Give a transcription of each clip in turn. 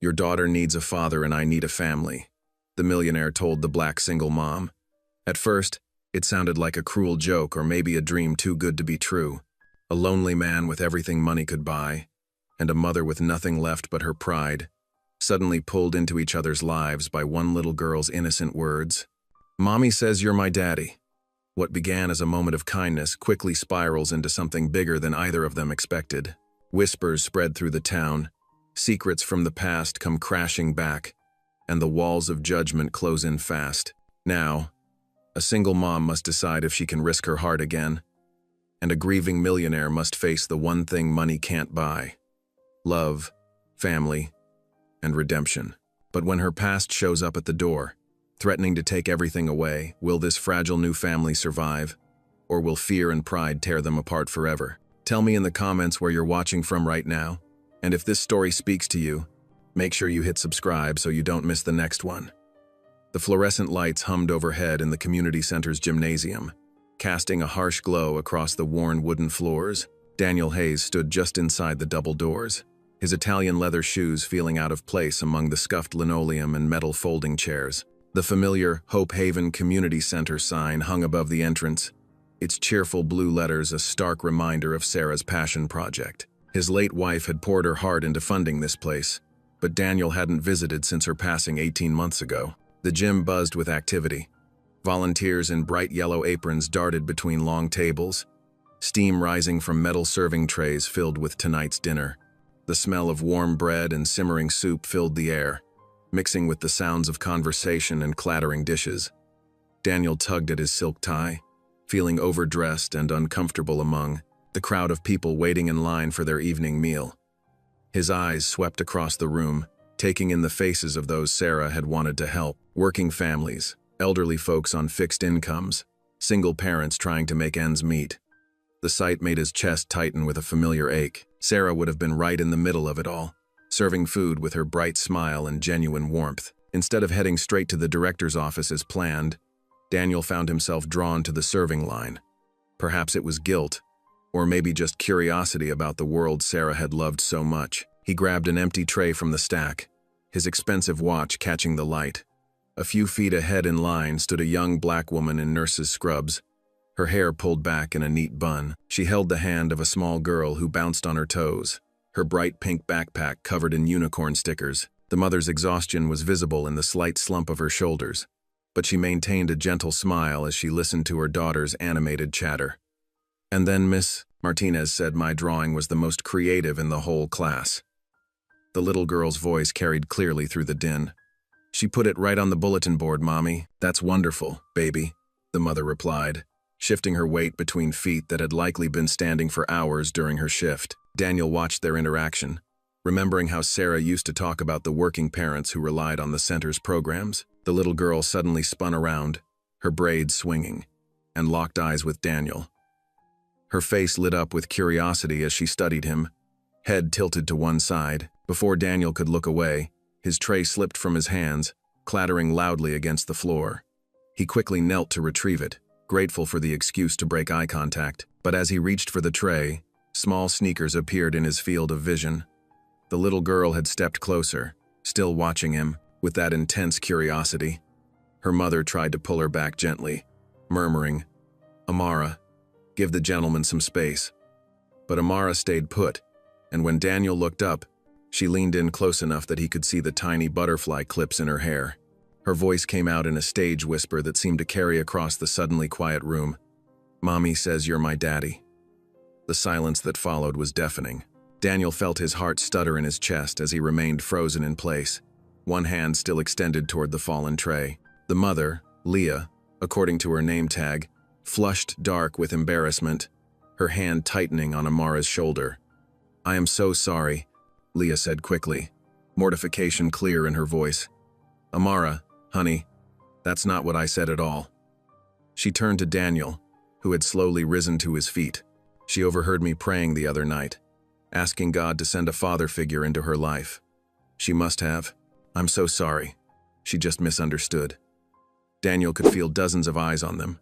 Your daughter needs a father and I need a family, the millionaire told the black single mom. At first, it sounded like a cruel joke or maybe a dream too good to be true. A lonely man with everything money could buy, and a mother with nothing left but her pride, suddenly pulled into each other's lives by one little girl's innocent words. "Mommy says you're my daddy." What began as a moment of kindness quickly spirals into something bigger than either of them expected. Whispers spread through the town, secrets from the past come crashing back, and the walls of judgment close in fast. Now, a single mom must decide if she can risk her heart again, and a grieving millionaire must face the one thing money can't buy: love, family, and redemption. But when her past shows up at the door, threatening to take everything away, will this fragile new family survive, or will fear and pride tear them apart forever? Tell me in the comments where you're watching from right now, and if this story speaks to you, make sure you hit subscribe so you don't miss the next one. The fluorescent lights hummed overhead in the community center's gymnasium, casting a harsh glow across the worn wooden floors. Daniel Hayes stood just inside the double doors, his Italian leather shoes feeling out of place among the scuffed linoleum and metal folding chairs. The familiar Hope Haven Community Center sign hung above the entrance, its cheerful blue letters a stark reminder of Sarah's passion project. His late wife had poured her heart into funding this place, but Daniel hadn't visited since her passing 18 months ago. The gym buzzed with activity. Volunteers in bright yellow aprons darted between long tables, steam rising from metal serving trays filled with tonight's dinner. The smell of warm bread and simmering soup filled the air, mixing with the sounds of conversation and clattering dishes. Daniel tugged at his silk tie, feeling overdressed and uncomfortable among the crowd of people waiting in line for their evening meal. His eyes swept across the room, taking in the faces of those Sarah had wanted to help: working families, elderly folks on fixed incomes, single parents trying to make ends meet. The sight made his chest tighten with a familiar ache. Sarah would have been right in the middle of it all, serving food with her bright smile and genuine warmth. Instead of heading straight to the director's office as planned, Daniel found himself drawn to the serving line. Perhaps it was guilt, or maybe just curiosity about the world Sarah had loved so much. He grabbed an empty tray from the stack, his expensive watch catching the light. A few feet ahead in line stood a young black woman in nurse's scrubs, her hair pulled back in a neat bun. She held the hand of a small girl who bounced on her toes, her bright pink backpack covered in unicorn stickers. The mother's exhaustion was visible in the slight slump of her shoulders, but she maintained a gentle smile as she listened to her daughter's animated chatter. "And then Miss Martinez said my drawing was the most creative in the whole class." The little girl's voice carried clearly through the din. "She put it right on the bulletin board, Mommy." "That's wonderful, baby," the mother replied, shifting her weight between feet that had likely been standing for hours during her shift. Daniel watched their interaction, remembering how Sarah used to talk about the working parents who relied on the center's programs. The little girl suddenly spun around, her braids swinging, and locked eyes with Daniel. Her face lit up with curiosity as she studied him, head tilted to one side. Before Daniel could look away, his tray slipped from his hands, clattering loudly against the floor. He quickly knelt to retrieve it, grateful for the excuse to break eye contact. But as he reached for the tray, small sneakers appeared in his field of vision. The little girl had stepped closer, still watching him, with that intense curiosity. Her mother tried to pull her back gently, murmuring, "Amara, give the gentleman some space." But Amara stayed put, and when Daniel looked up, she leaned in close enough that he could see the tiny butterfly clips in her hair. Her voice came out in a stage whisper that seemed to carry across the suddenly quiet room. "Mommy says you're my daddy." The silence that followed was deafening. Daniel felt his heart stutter in his chest as he remained frozen in place, one hand still extended toward the fallen tray. The mother, Leah, according to her name tag, flushed dark with embarrassment, her hand tightening on Amara's shoulder. "I am so sorry," Leah said quickly, mortification clear in her voice. "Amara, honey, that's not what I said at all." She turned to Daniel, who had slowly risen to his feet. "She overheard me praying the other night, asking God to send a father figure into her life. She must have. I'm so sorry. She just misunderstood." Daniel could feel dozens of eyes on them,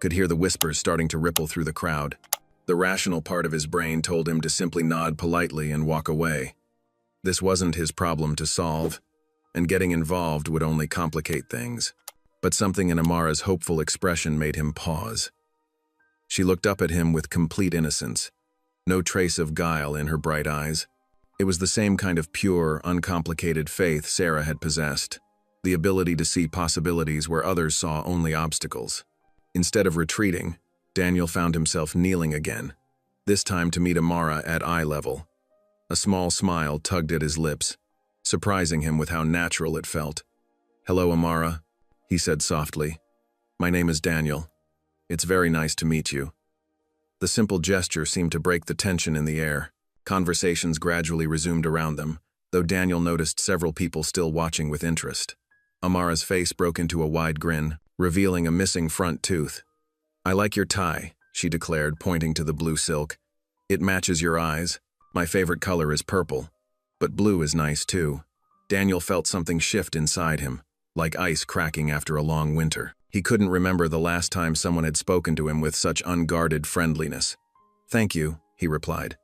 could hear the whispers starting to ripple through the crowd. The rational part of his brain told him to simply nod politely and walk away. This wasn't his problem to solve, and getting involved would only complicate things. But something in Amara's hopeful expression made him pause. She looked up at him with complete innocence, no trace of guile in her bright eyes. It was the same kind of pure, uncomplicated faith Sarah had possessed, the ability to see possibilities where others saw only obstacles. Instead of retreating, Daniel found himself kneeling again, this time to meet Amara at eye level. A small smile tugged at his lips, surprising him with how natural it felt. "Hello, Amara," he said softly. "My name is Daniel. It's very nice to meet you." The simple gesture seemed to break the tension in the air. Conversations gradually resumed around them, though Daniel noticed several people still watching with interest. Amara's face broke into a wide grin, revealing a missing front tooth. "I like your tie," she declared, pointing to the blue silk. "It matches your eyes. My favorite color is purple, but blue is nice too." Daniel felt something shift inside him, like ice cracking after a long winter. He couldn't remember the last time someone had spoken to him with such unguarded friendliness. "Thank you," he replied.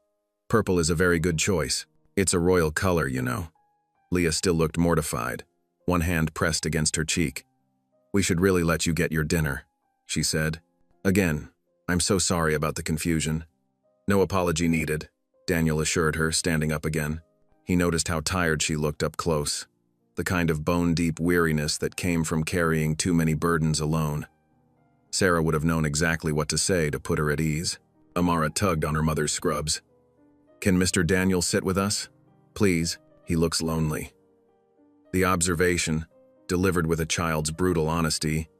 "Purple is a very good choice. It's a royal color, you know." Leah still looked mortified, one hand pressed against her cheek. "We should really let you get your dinner," she said. "Again, I'm so sorry about the confusion." "No apology needed," Daniel assured her, standing up again. He noticed how tired she looked up close, the kind of bone-deep weariness that came from carrying too many burdens alone. Sarah would have known exactly what to say to put her at ease. Amara tugged on her mother's scrubs. "Can Mr. Daniel sit with us? Please, he looks lonely." The observation, delivered with a child's brutal honesty,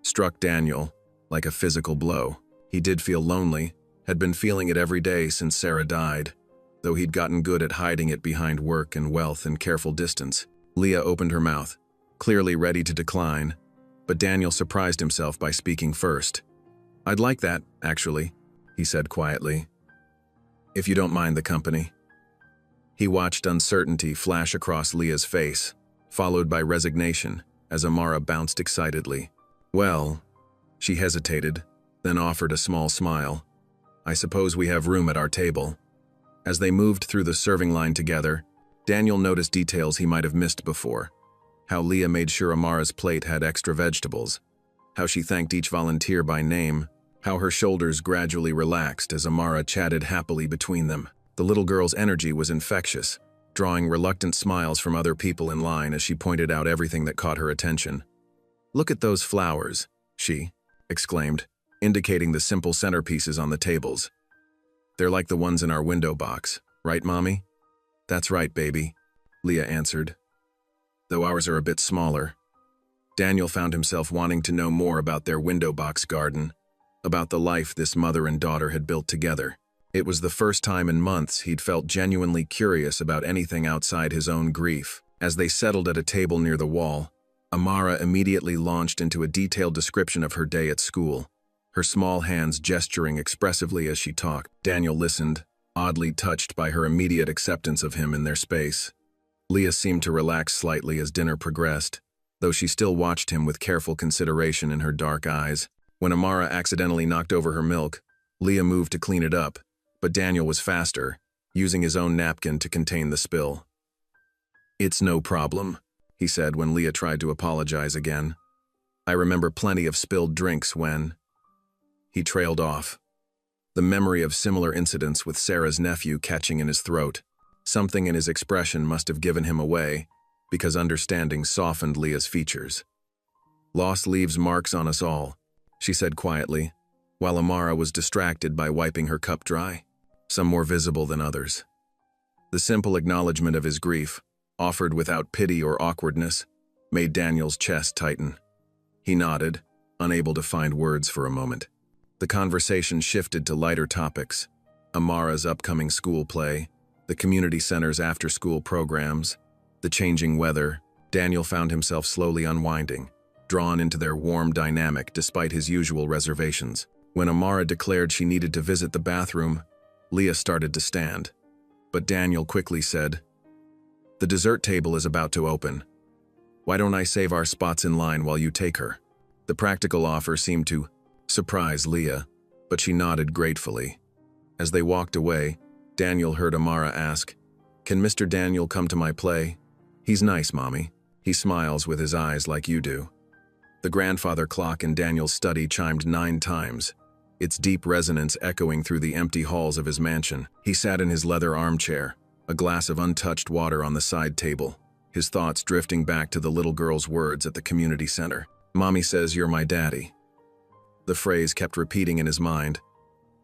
struck Daniel like a physical blow. He did feel lonely, had been feeling it every day since Sarah died, though he'd gotten good at hiding it behind work and wealth and careful distance. Leah opened her mouth, clearly ready to decline, but Daniel surprised himself by speaking first. "I'd like that, actually," he said quietly. "If you don't mind the company." He watched uncertainty flash across Leah's face, followed by resignation as Amara bounced excitedly. "Well," she hesitated, then offered a small smile. "I suppose we have room at our table." As they moved through the serving line together, Daniel noticed details he might have missed before. How Leah made sure Amara's plate had extra vegetables, how she thanked each volunteer by name, how her shoulders gradually relaxed as Amara chatted happily between them. The little girl's energy was infectious, drawing reluctant smiles from other people in line as she pointed out everything that caught her attention. "Look at those flowers," she exclaimed, indicating the simple centerpieces on the tables. "They're like the ones in our window box, right, Mommy?" "That's right, baby," Leah answered, though ours are a bit smaller. Daniel found himself wanting to know more about their window box garden, about the life this mother and daughter had built together. It was the first time in months he'd felt genuinely curious about anything outside his own grief. As they settled at a table near the wall, Amara immediately launched into a detailed description of her day at school, her small hands gesturing expressively as she talked. Daniel listened, oddly touched by her immediate acceptance of him in their space. Leah seemed to relax slightly as dinner progressed, though she still watched him with careful consideration in her dark eyes. When Amara accidentally knocked over her milk, Leah moved to clean it up, but Daniel was faster, using his own napkin to contain the spill. "It's no problem," he said when Leah tried to apologize again. "I remember plenty of spilled drinks when—" He trailed off, the memory of similar incidents with Sarah's nephew catching in his throat. Something in his expression must have given him away, because understanding softened Leah's features. "Loss leaves marks on us all," she said quietly, while Amara was distracted by wiping her cup dry, some more visible than others. The simple acknowledgement of his grief, offered without pity or awkwardness, made Daniel's chest tighten. He nodded, unable to find words for a moment. The conversation shifted to lighter topics: Amara's upcoming school play, the community center's after-school programs, the changing weather. Daniel found himself slowly unwinding, drawn into their warm dynamic despite his usual reservations. When Amara declared she needed to visit the bathroom, Leah started to stand, but Daniel quickly said, "The dessert table is about to open. Why don't I save our spots in line while you take her?" The practical offer seemed to surprise Leah, but she nodded gratefully. As they walked away, Daniel heard Amara ask, Can Mr. Daniel come to my play? He's nice, Mommy. He smiles with his eyes like you do. The grandfather clock in Daniel's study chimed 9 times, its deep resonance echoing through the empty halls of his mansion. He sat in his leather armchair, a glass of untouched water on the side table, his thoughts drifting back to the little girl's words at the community center. Mommy says you're my daddy. The phrase kept repeating in his mind,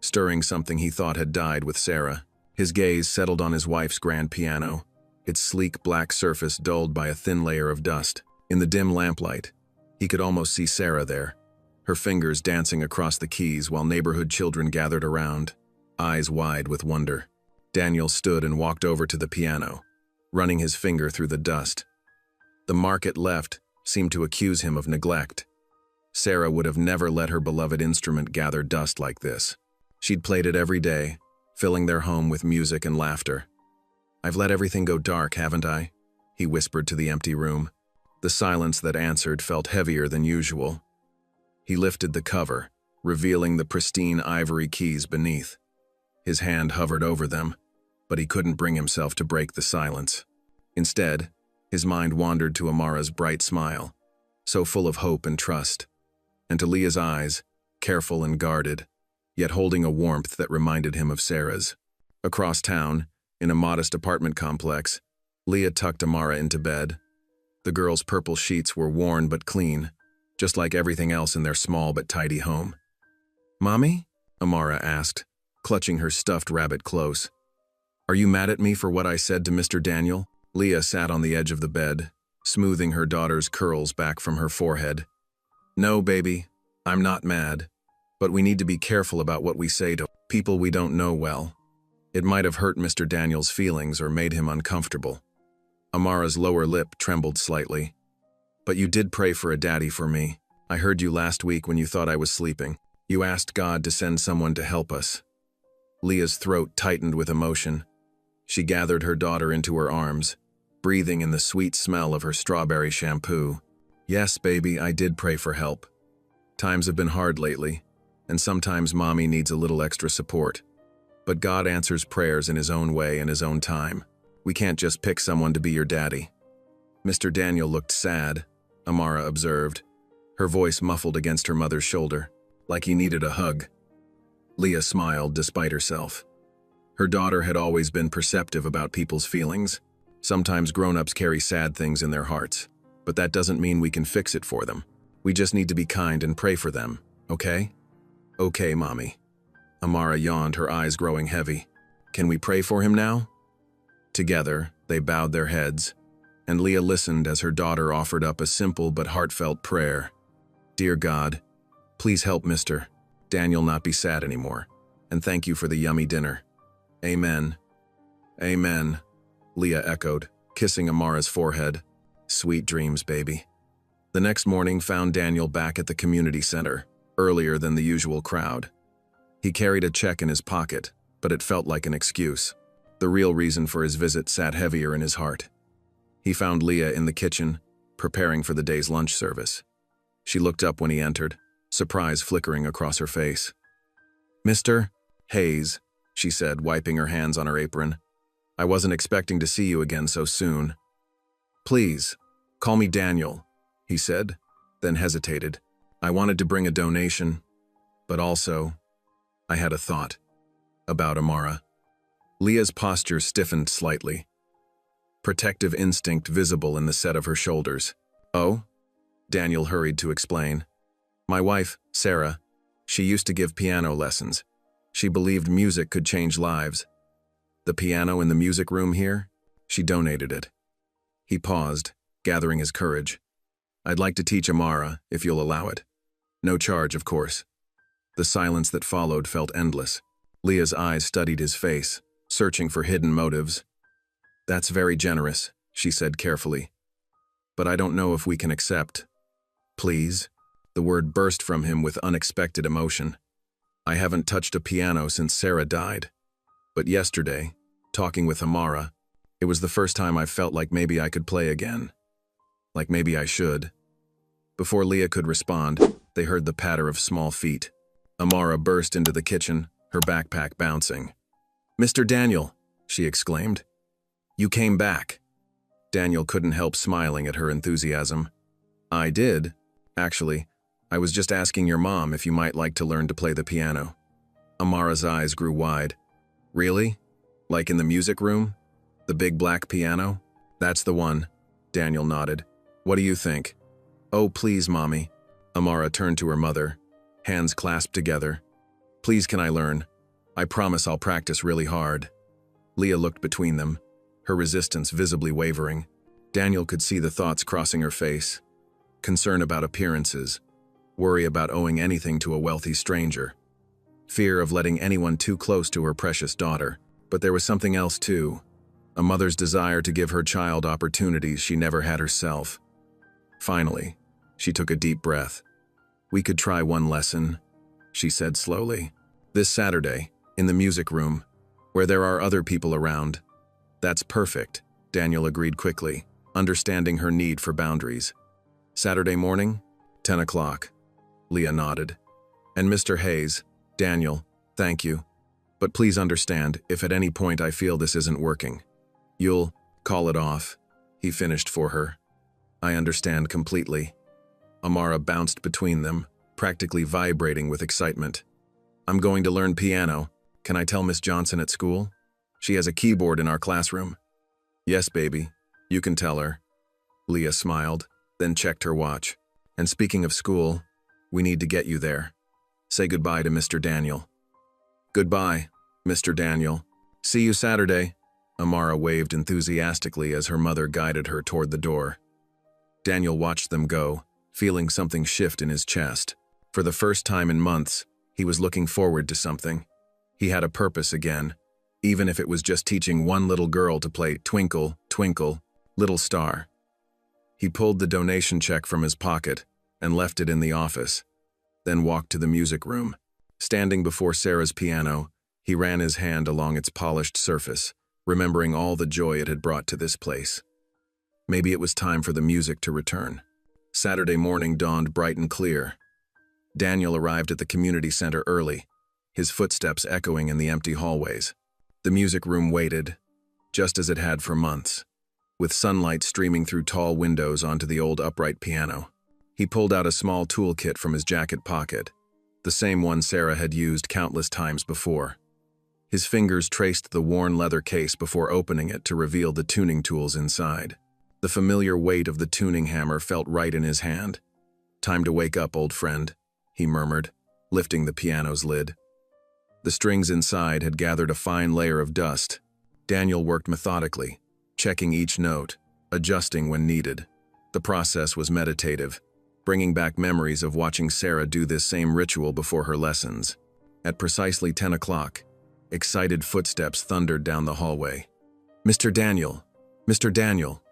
stirring something he thought had died with Sarah. His gaze settled on his wife's grand piano, its sleek black surface dulled by a thin layer of dust. In the dim lamplight, he could almost see Sarah there, her fingers dancing across the keys while neighborhood children gathered around, eyes wide with wonder. Daniel stood and walked over to the piano, running his finger through the dust. The mark it left seemed to accuse him of neglect. Sarah would have never let her beloved instrument gather dust like this. She'd played it every day, filling their home with music and laughter. "I've let everything go dark, haven't I?" he whispered to the empty room. The silence that answered felt heavier than usual. He lifted the cover, revealing the pristine ivory keys beneath. His hand hovered over them, but he couldn't bring himself to break the silence. Instead, his mind wandered to Amara's bright smile, so full of hope and trust, and to Leah's eyes, careful and guarded, yet holding a warmth that reminded him of Sarah's. Across town, in a modest apartment complex, Leah tucked Amara into bed. The girl's purple sheets were worn but clean, just like everything else in their small but tidy home. "Mommy?" Amara asked, clutching her stuffed rabbit close. "Are you mad at me for what I said to Mr. Daniel?" Leah sat on the edge of the bed, smoothing her daughter's curls back from her forehead. "No, baby, I'm not mad, but we need to be careful about what we say to people we don't know well. It might have hurt Mr. Daniel's feelings or made him uncomfortable." Amara's lower lip trembled slightly. "But you did pray for a daddy for me. I heard you last week when you thought I was sleeping. You asked God to send someone to help us." Leah's throat tightened with emotion. She gathered her daughter into her arms, breathing in the sweet smell of her strawberry shampoo. "Yes, baby, I did pray for help. Times have been hard lately, and sometimes Mommy needs a little extra support. But God answers prayers in His own way and His own time. We can't just pick someone to be your daddy." Mr. Daniel looked sad, Amara observed, her voice muffled against her mother's shoulder, like he needed a hug. Leah smiled despite herself. Her daughter had always been perceptive about people's feelings. Sometimes grown-ups carry sad things in their hearts, but that doesn't mean we can fix it for them. We just need to be kind and pray for them, okay? "Okay, Mommy." Amara yawned, her eyes growing heavy. "Can we pray for him now?" Together, they bowed their heads, and Leah listened as her daughter offered up a simple but heartfelt prayer. "Dear God, please help Mr. Daniel not be sad anymore, and thank you for the yummy dinner. Amen." "Amen," Leah echoed, kissing Amara's forehead. "Sweet dreams, baby." The next morning found Daniel back at the community center, earlier than the usual crowd. He carried a check in his pocket, but it felt like an excuse. The real reason for his visit sat heavier in his heart. He found Leah in the kitchen, preparing for the day's lunch service. She looked up when he entered, surprise flickering across her face. "Mr. Hayes," she said, wiping her hands on her apron. "I wasn't expecting to see you again so soon." "Please, call me Daniel," he said, then hesitated. "I wanted to bring a donation, but also, I had a thought about Amara." Leah's posture stiffened slightly, protective instinct visible in the set of her shoulders. "Oh?" Daniel hurried to explain. "My wife, Sarah, she used to give piano lessons. She believed music could change lives. The piano in the music room here, she donated it." He paused, gathering his courage. "I'd like to teach Amara, if you'll allow it. No charge, of course." The silence that followed felt endless. Leah's eyes studied his face, searching for hidden motives. "That's very generous," she said carefully. "But I don't know if we can accept." "Please?" The word burst from him with unexpected emotion. "I haven't touched a piano since Sarah died. But yesterday, talking with Amara, it was the first time I felt like maybe I could play again. Like maybe I should." Before Leah could respond, they heard the patter of small feet. Amara burst into the kitchen, her backpack bouncing. "Mr. Daniel," she exclaimed. You came back. Daniel couldn't help smiling at her enthusiasm. I did. Actually, I was just asking your mom if you might like to learn to play the piano. Amara's eyes grew wide. Really? Like in the music room? The big black piano? That's the one. Daniel nodded. What do you think? Oh, please, Mommy. Amara turned to her mother, hands clasped together. Please, can I learn? I promise I'll practice really hard. Leah looked between them, her resistance visibly wavering. Daniel could see the thoughts crossing her face. Concern about appearances, worry about owing anything to a wealthy stranger, fear of letting anyone too close to her precious daughter. But there was something else too, a mother's desire to give her child opportunities she never had herself. Finally, she took a deep breath. We could try one lesson, she said slowly. This Saturday, in the music room, where there are other people around. That's perfect, Daniel agreed quickly, understanding her need for boundaries. Saturday morning, 10 o'clock. Leah nodded. And Mr. Hayes, Daniel, thank you. But please understand, if at any point I feel this isn't working, you'll call it off, he finished for her. I understand completely. Amara bounced between them, practically vibrating with excitement. I'm going to learn piano. Can I tell Miss Johnson at school? She has a keyboard in our classroom. Yes, baby, you can tell her. Leah smiled, then checked her watch. And speaking of school, we need to get you there. Say goodbye to Mr. Daniel. Goodbye, Mr. Daniel. See you Saturday. Amara waved enthusiastically as her mother guided her toward the door. Daniel watched them go, feeling something shift in his chest. For the first time in months, he was looking forward to something. He had a purpose again, even if it was just teaching one little girl to play Twinkle, Twinkle, Little Star. He pulled the donation check from his pocket and left it in the office, then walked to the music room. Standing before Sarah's piano, he ran his hand along its polished surface, remembering all the joy it had brought to this place. Maybe it was time for the music to return. Saturday morning dawned bright and clear. Daniel arrived at the community center early, his footsteps echoing in the empty hallways. The music room waited, just as it had for months, with sunlight streaming through tall windows onto the old upright piano. He pulled out a small toolkit from his jacket pocket, the same one Sarah had used countless times before. His fingers traced the worn leather case before opening it to reveal the tuning tools inside. The familiar weight of the tuning hammer felt right in his hand. Time to wake up, old friend, he murmured, lifting the piano's lid. The strings inside had gathered a fine layer of dust. Daniel worked methodically, checking each note, adjusting when needed. The process was meditative, bringing back memories of watching Sarah do this same ritual before her lessons. At precisely 10 o'clock, excited footsteps thundered down the hallway. Mr. Daniel! Mr. Daniel!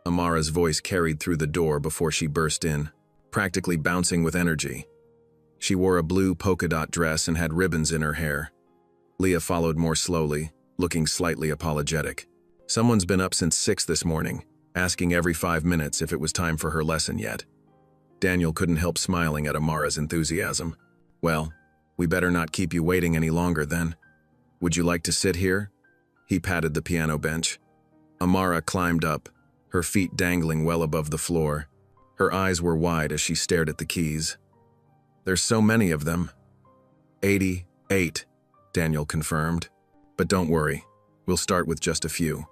Amara's voice carried through the door before she burst in, practically bouncing with energy. She wore a blue polka dot dress and had ribbons in her hair. Leah followed more slowly, looking slightly apologetic. Someone's been up since 6 this morning, asking every 5 minutes if it was time for her lesson yet. Daniel couldn't help smiling at Amara's enthusiasm. Well, we better not keep you waiting any longer then. Would you like to sit here? He patted the piano bench. Amara climbed up, her feet dangling well above the floor. Her eyes were wide as she stared at the keys. There's so many of them. 88, Daniel confirmed. But don't worry, we'll start with just a few.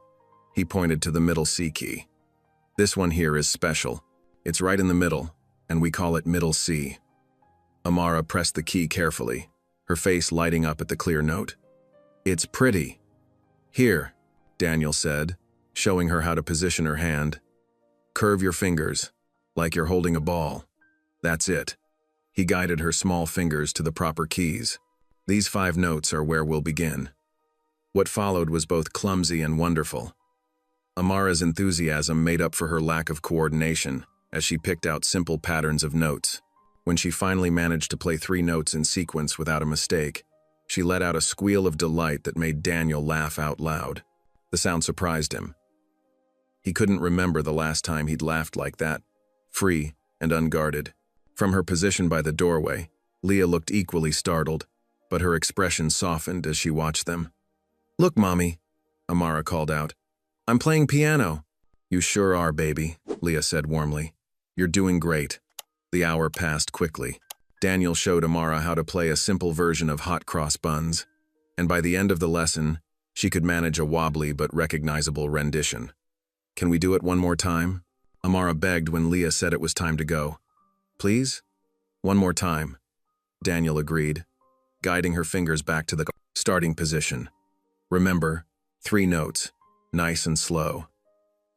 He pointed to the middle C key. This one here is special. It's right in the middle, and we call it middle C. Amara pressed the key carefully, her face lighting up at the clear note. It's pretty. Here, Daniel said, showing her how to position her hand. Curve your fingers, like you're holding a ball. That's it. He guided her small fingers to the proper keys. These 5 notes are where we'll begin. What followed was both clumsy and wonderful. Amara's enthusiasm made up for her lack of coordination as she picked out simple patterns of notes. When she finally managed to play 3 notes in sequence without a mistake, she let out a squeal of delight that made Daniel laugh out loud. The sound surprised him. He couldn't remember the last time he'd laughed like that, free and unguarded. From her position by the doorway, Leah looked equally startled, but her expression softened as she watched them. Look, Mommy, Amara called out. I'm playing piano. You sure are, baby, Leah said warmly. You're doing great. The hour passed quickly. Daniel showed Amara how to play a simple version of hot cross buns, and by the end of the lesson, she could manage a wobbly but recognizable rendition. Can we do it one more time? Amara begged when Leah said it was time to go. Please? One more time. Daniel agreed, guiding her fingers back to the starting position. Remember, 3 notes, nice and slow.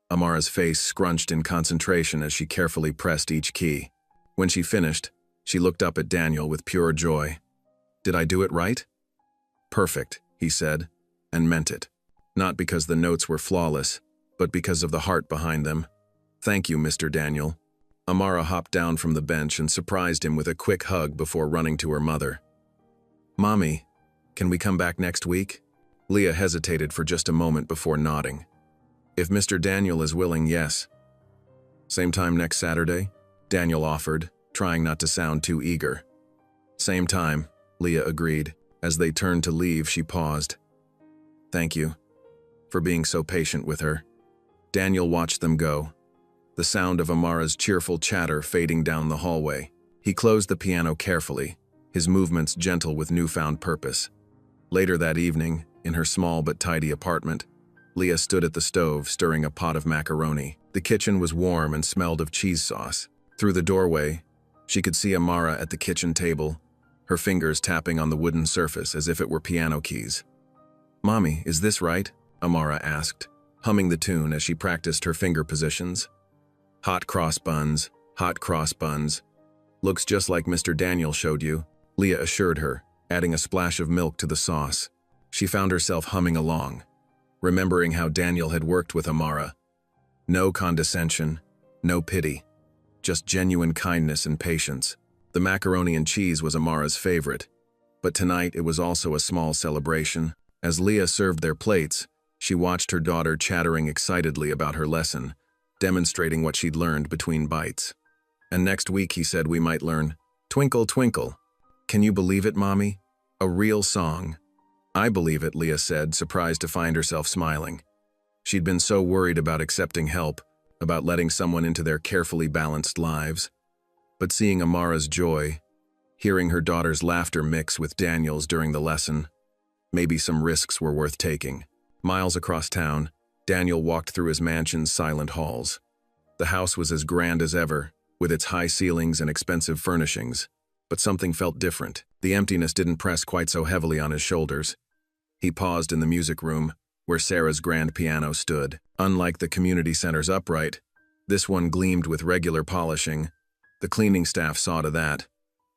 Amara's face scrunched in concentration as she carefully pressed each key. When she finished, she looked up at Daniel with pure joy. Did I do it right? Perfect, he said, and meant it. Not because the notes were flawless, but because of the heart behind them. Thank you, Mr. Daniel. Amara hopped down from the bench and surprised him with a quick hug before running to her mother. Mommy, can we come back next week? Leah hesitated for just a moment before nodding. If Mr. Daniel is willing, yes. Same time next Saturday? Daniel offered, trying not to sound too eager. Same time, Leah agreed. As they turned to leave, she paused. Thank you for being so patient with her. Daniel watched them go, the sound of Amara's cheerful chatter fading down the hallway. He closed the piano carefully, his movements gentle with newfound purpose. Later that evening, in her small but tidy apartment, Leah stood at the stove stirring a pot of macaroni. The kitchen was warm and smelled of cheese sauce. Through the doorway, she could see Amara at the kitchen table, her fingers tapping on the wooden surface as if it were piano keys. Mommy, is this right? Amara asked, humming the tune as she practiced her finger positions. Hot cross buns, hot cross buns. Looks just like Mr. Daniel showed you, Leah assured her, adding a splash of milk to the sauce. She found herself humming along, remembering how Daniel had worked with Amara. No condescension, no pity, just genuine kindness and patience. The macaroni and cheese was Amara's favorite, but tonight it was also a small celebration. As Leah served their plates, she watched her daughter chattering excitedly about her lesson, demonstrating what she'd learned between bites. And next week, he said, we might learn Twinkle, Twinkle. Can you believe it, Mommy? A real song. I believe it, Leah said, surprised to find herself smiling. She'd been so worried about accepting help, about letting someone into their carefully balanced lives. But seeing Amara's joy, hearing her daughter's laughter mix with Daniel's during the lesson, maybe some risks were worth taking. Miles across town, Daniel walked through his mansion's silent halls. The house was as grand as ever, with its high ceilings and expensive furnishings, but something felt different. The emptiness didn't press quite so heavily on his shoulders. He paused in the music room, where Sarah's grand piano stood. Unlike the community center's upright, this one gleamed with regular polishing. The cleaning staff saw to that,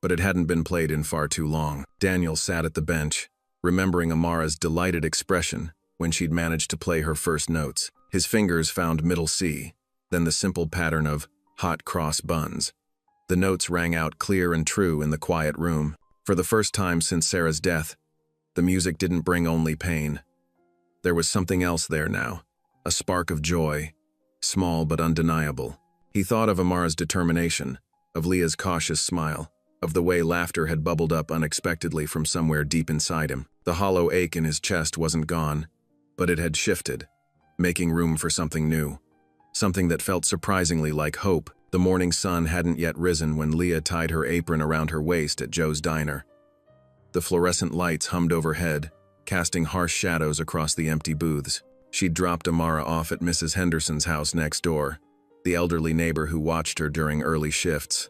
but it hadn't been played in far too long. Daniel sat at the bench, remembering Amara's delighted expression when she'd managed to play her first notes. His fingers found middle C, then the simple pattern of hot cross buns. The notes rang out clear and true in the quiet room. For the first time since Sarah's death, the music didn't bring only pain. There was something else there now, a spark of joy, small but undeniable. He thought of Amara's determination, of Leah's cautious smile, of the way laughter had bubbled up unexpectedly from somewhere deep inside him. The hollow ache in his chest wasn't gone, but it had shifted, making room for something new, something that felt surprisingly like hope. The morning sun hadn't yet risen when Leah tied her apron around her waist at Joe's diner. The fluorescent lights hummed overhead, casting harsh shadows across the empty booths. She'd dropped Amara off at Mrs. Henderson's house next door, the elderly neighbor who watched her during early shifts.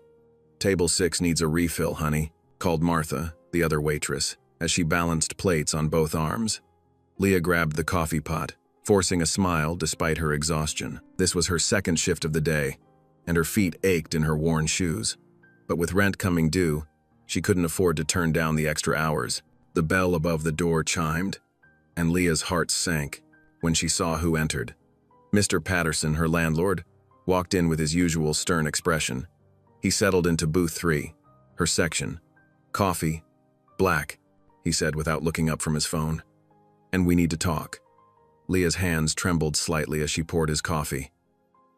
Table 6 needs a refill, honey, called Martha, the other waitress, as she balanced plates on both arms. Leah grabbed the coffee pot, forcing a smile despite her exhaustion. This was her second shift of the day, and her feet ached in her worn shoes. But with rent coming due, she couldn't afford to turn down the extra hours. The bell above the door chimed, and Leah's heart sank when she saw who entered. Mr. Patterson, her landlord, walked in with his usual stern expression. He settled into booth 3, her section. Coffee, black, he said without looking up from his phone. And we need to talk. Leah's hands trembled slightly as she poured his coffee.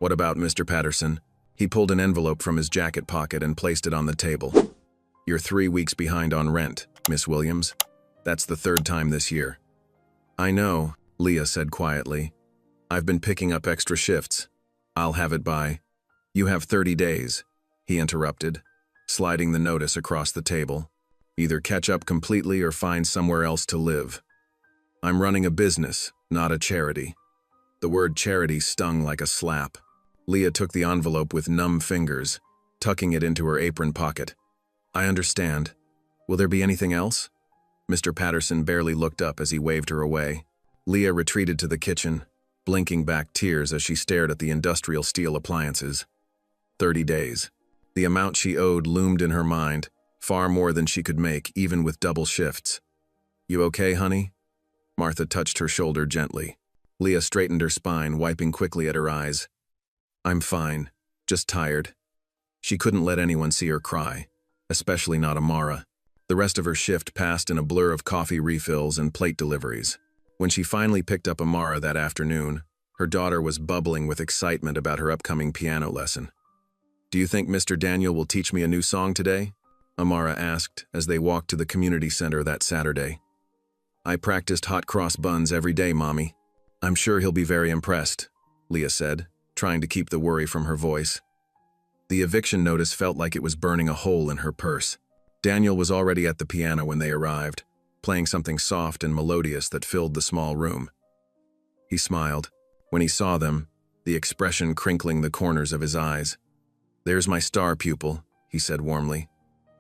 What about Mr. Patterson? He pulled an envelope from his jacket pocket and placed it on the table. You're 3 weeks behind on rent, Miss Williams. That's the 3rd time this year. I know, Leah said quietly. I've been picking up extra shifts. I'll have it by. You have 30 days, he interrupted, sliding the notice across the table. Either catch up completely or find somewhere else to live. I'm running a business, not a charity. The word charity stung like a slap. Leah took the envelope with numb fingers, tucking it into her apron pocket. I understand. Will there be anything else? Mr. Patterson barely looked up as he waved her away. Leah retreated to the kitchen, blinking back tears as she stared at the industrial steel appliances. 30 days. The amount she owed loomed in her mind, far more than she could make, even with double shifts. You okay, honey? Martha touched her shoulder gently. Leah straightened her spine, wiping quickly at her eyes. I'm fine, just tired. She couldn't let anyone see her cry, especially not Amara. The rest of her shift passed in a blur of coffee refills and plate deliveries. When she finally picked up Amara that afternoon, her daughter was bubbling with excitement about her upcoming piano lesson. Do you think Mr. Daniel will teach me a new song today? Amara asked as they walked to the community center that Saturday. I practiced hot cross buns every day, Mommy. I'm sure he'll be very impressed, Leah said, trying to keep the worry from her voice. The eviction notice felt like it was burning a hole in her purse. Daniel was already at the piano when they arrived, playing something soft and melodious that filled the small room. He smiled. When he saw them, the expression crinkling the corners of his eyes. There's my star pupil, he said warmly.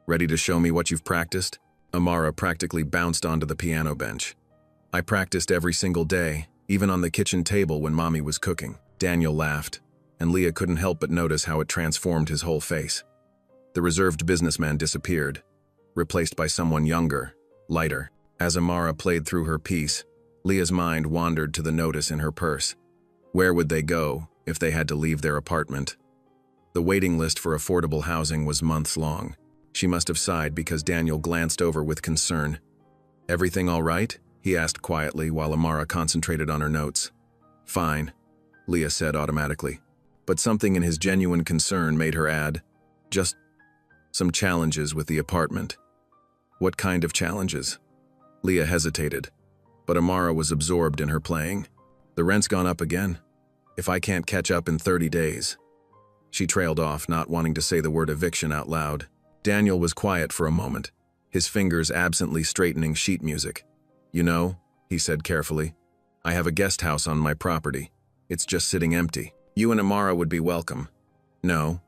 Ready to show me what you've practiced? Amara practically bounced onto the piano bench. I practiced every single day, even on the kitchen table when Mommy was cooking. Daniel laughed, and Leah couldn't help but notice how it transformed his whole face. The reserved businessman disappeared, replaced by someone younger, lighter. As Amara played through her piece, Leah's mind wandered to the notice in her purse. Where would they go if they had to leave their apartment? The waiting list for affordable housing was months long. She must have sighed because Daniel glanced over with concern. Everything all right? He asked quietly while Amara concentrated on her notes. Fine, Leah said automatically. But something in his genuine concern made her add, just some challenges with the apartment. What kind of challenges? Leah hesitated, but Amara was absorbed in her playing. The rent's gone up again. If I can't catch up in 30 days. She trailed off, not wanting to say the word eviction out loud. Daniel was quiet for a moment, his fingers absently straightening sheet music. You know, he said carefully, I have a guest house on my property. It's just sitting empty. You and Amara would be welcome. No.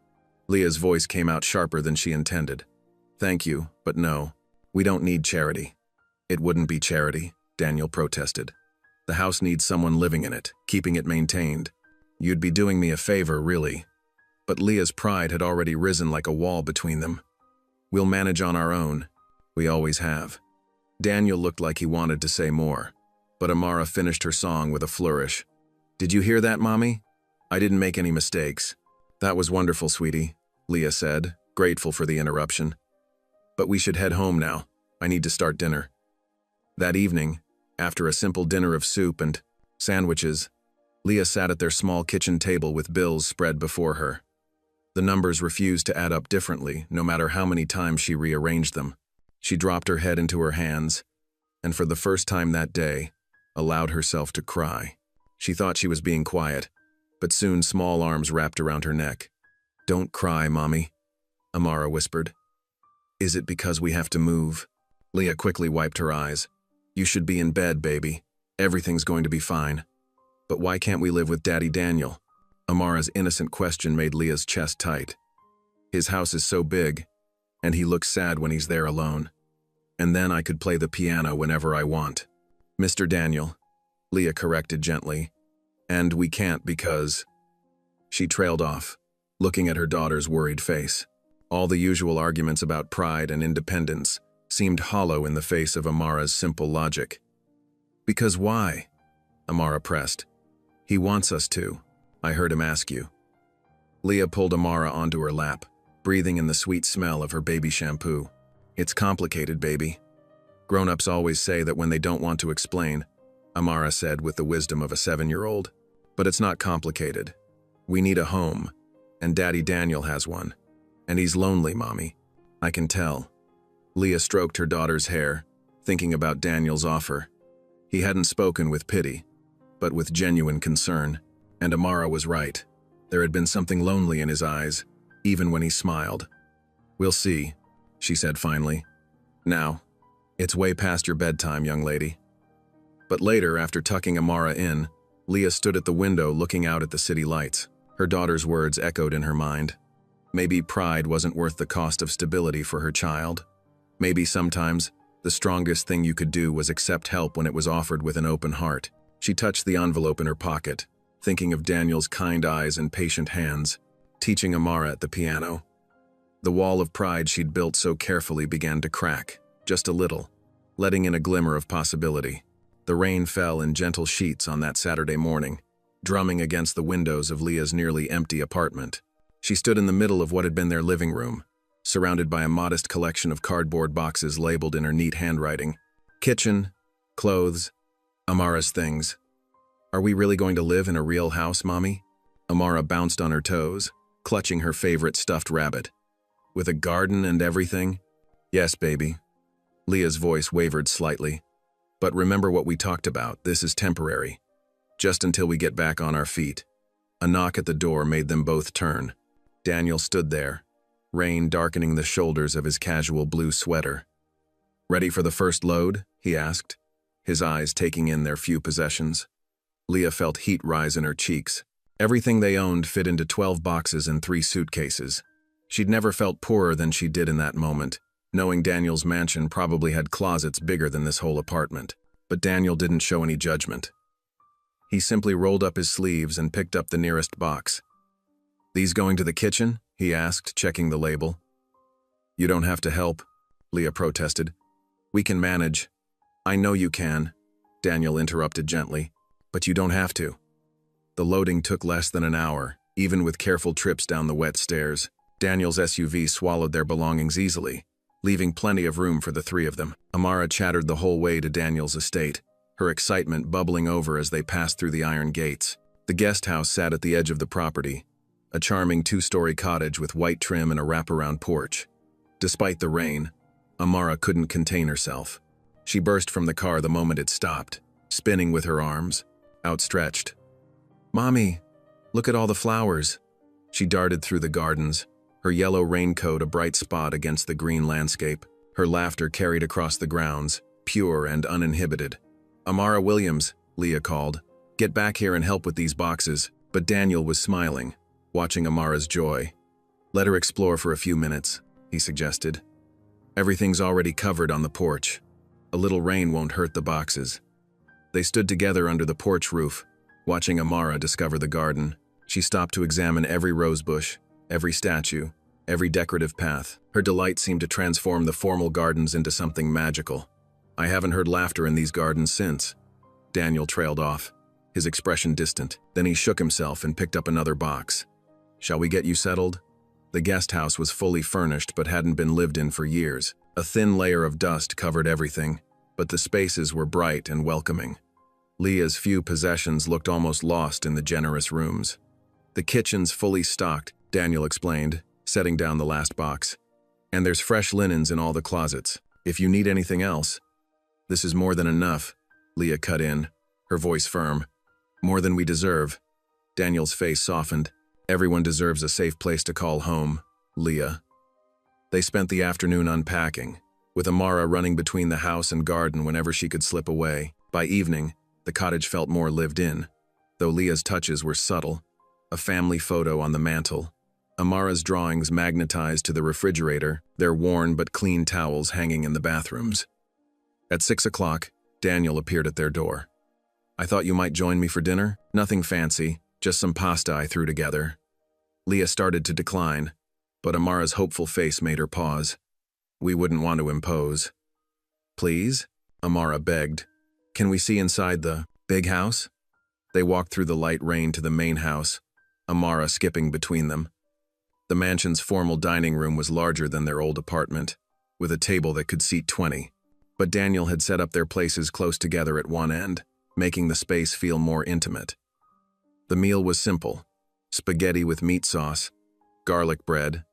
Leah's voice came out sharper than she intended. Thank you, but no. We don't need charity. It wouldn't be charity, Daniel protested. The house needs someone living in it, keeping it maintained. You'd be doing me a favor, really. But Leah's pride had already risen like a wall between them. We'll manage on our own. We always have. Daniel looked like he wanted to say more, but Amara finished her song with a flourish. Did you hear that, Mommy? I didn't make any mistakes. That was wonderful, sweetie, Leah said, grateful for the interruption. But we should head home now. I need to start dinner. That evening, after a simple dinner of soup and sandwiches, Leah sat at their small kitchen table with bills spread before her. The numbers refused to add up differently, no matter how many times she rearranged them. She dropped her head into her hands, and for the first time that day, allowed herself to cry. She thought she was being quiet, but soon small arms wrapped around her neck. Don't cry, Mommy, Amara whispered. Is it because we have to move? Leah quickly wiped her eyes. You should be in bed, baby. Everything's going to be fine. But why can't we live with Daddy Daniel? Amara's innocent question made Leah's chest tight. His house is so big, and he looks sad when he's there alone. And then I could play the piano whenever I want. Mr. Daniel, Leah corrected gently. And we can't because... She trailed off, looking at her daughter's worried face. All the usual arguments about pride and independence seemed hollow in the face of Amara's simple logic. Because why? Amara pressed. He wants us to. I heard him ask you. Leah pulled Amara onto her lap, breathing in the sweet smell of her baby shampoo. It's complicated, baby. Grown-ups always say that when they don't want to explain, Amara said with the wisdom of a 7-year-old. But it's not complicated. We need a home, and Daddy Daniel has one. And he's lonely, Mommy. I can tell. Leah stroked her daughter's hair, thinking about Daniel's offer. He hadn't spoken with pity, but with genuine concern. And Amara was right. There had been something lonely in his eyes, even when he smiled. "We'll see," she said finally. "Now, it's way past your bedtime, young lady." But later, after tucking Amara in, Leah stood at the window looking out at the city lights. Her daughter's words echoed in her mind. Maybe pride wasn't worth the cost of stability for her child. Maybe sometimes the strongest thing you could do was accept help when it was offered with an open heart. She touched the envelope in her pocket, thinking of Daniel's kind eyes and patient hands, teaching Amara at the piano. The wall of pride she'd built so carefully began to crack, just a little, letting in a glimmer of possibility. The rain fell in gentle sheets on that Saturday morning, drumming against the windows of Leah's nearly empty apartment. She stood in the middle of what had been their living room, surrounded by a modest collection of cardboard boxes labeled in her neat handwriting. Kitchen, clothes, Amara's things. "Are we really going to live in a real house, Mommy?" Amara bounced on her toes, clutching her favorite stuffed rabbit. "With a garden and everything?" "Yes, baby." Leah's voice wavered slightly. "But remember what we talked about, this is temporary. Just until we get back on our feet." A knock at the door made them both turn. Daniel stood there, rain darkening the shoulders of his casual blue sweater. "Ready for the first load?" he asked, his eyes taking in their few possessions. Leah felt heat rise in her cheeks. Everything they owned fit into 12 boxes and 3 suitcases. She'd never felt poorer than she did in that moment, knowing Daniel's mansion probably had closets bigger than this whole apartment. But Daniel didn't show any judgment. He simply rolled up his sleeves and picked up the nearest box. "These going to the kitchen?" he asked, checking the label. "You don't have to help," Leah protested. "We can manage." "I know you can," Daniel interrupted gently, "but you don't have to." The loading took less than an hour, even with careful trips down the wet stairs. Daniel's SUV swallowed their belongings easily, leaving plenty of room for the 3 of them. Amara chattered the whole way to Daniel's estate, her excitement bubbling over as they passed through the iron gates. The guest house sat at the edge of the property, a charming 2-story cottage with white trim and a wraparound porch. Despite the rain, Amara couldn't contain herself. She burst from the car the moment it stopped, spinning with her arms outstretched. "Mommy, look at all the flowers." She darted through the gardens, her yellow raincoat a bright spot against the green landscape. Her laughter carried across the grounds, pure and uninhibited. "Amara Williams," Leah called. "Get back here and help with these boxes." But Daniel was smiling, watching Amara's joy. "Let her explore for a few minutes," he suggested. "Everything's already covered on the porch. A little rain won't hurt the boxes." They stood together under the porch roof, watching Amara discover the garden. She stopped to examine every rosebush, every statue, every decorative path. Her delight seemed to transform the formal gardens into something magical. "I haven't heard laughter in these gardens since." Daniel trailed off, his expression distant. Then he shook himself and picked up another box. "Shall we get you settled?" The guest house was fully furnished but hadn't been lived in for years. A thin layer of dust covered everything, but the spaces were bright and welcoming. Leah's few possessions looked almost lost in the generous rooms. "The kitchen's fully stocked," Daniel explained, setting down the last box. "And there's fresh linens in all the closets. If you need anything else." "This is more than enough," Leah cut in, her voice firm. "More than we deserve." Daniel's face softened. "Everyone deserves a safe place to call home, Leah." They spent the afternoon unpacking, with Amara running between the house and garden whenever she could slip away. By evening, the cottage felt more lived in, though Leah's touches were subtle. A family photo on the mantel, Amara's drawings magnetized to the refrigerator, their worn but clean towels hanging in the bathrooms. At 6 o'clock, Daniel appeared at their door. "I thought you might join me for dinner. Nothing fancy, just some pasta I threw together." Leah started to decline, but Amara's hopeful face made her pause. "We wouldn't want to impose." "Please?" Amara begged. "Can we see inside the big house?" They walked through the light rain to the main house, Amara skipping between them. The mansion's formal dining room was larger than their old apartment, with a table that could seat 20. But Daniel had set up their places close together at one end, making the space feel more intimate. The meal was simple: spaghetti with meat sauce, garlic bread,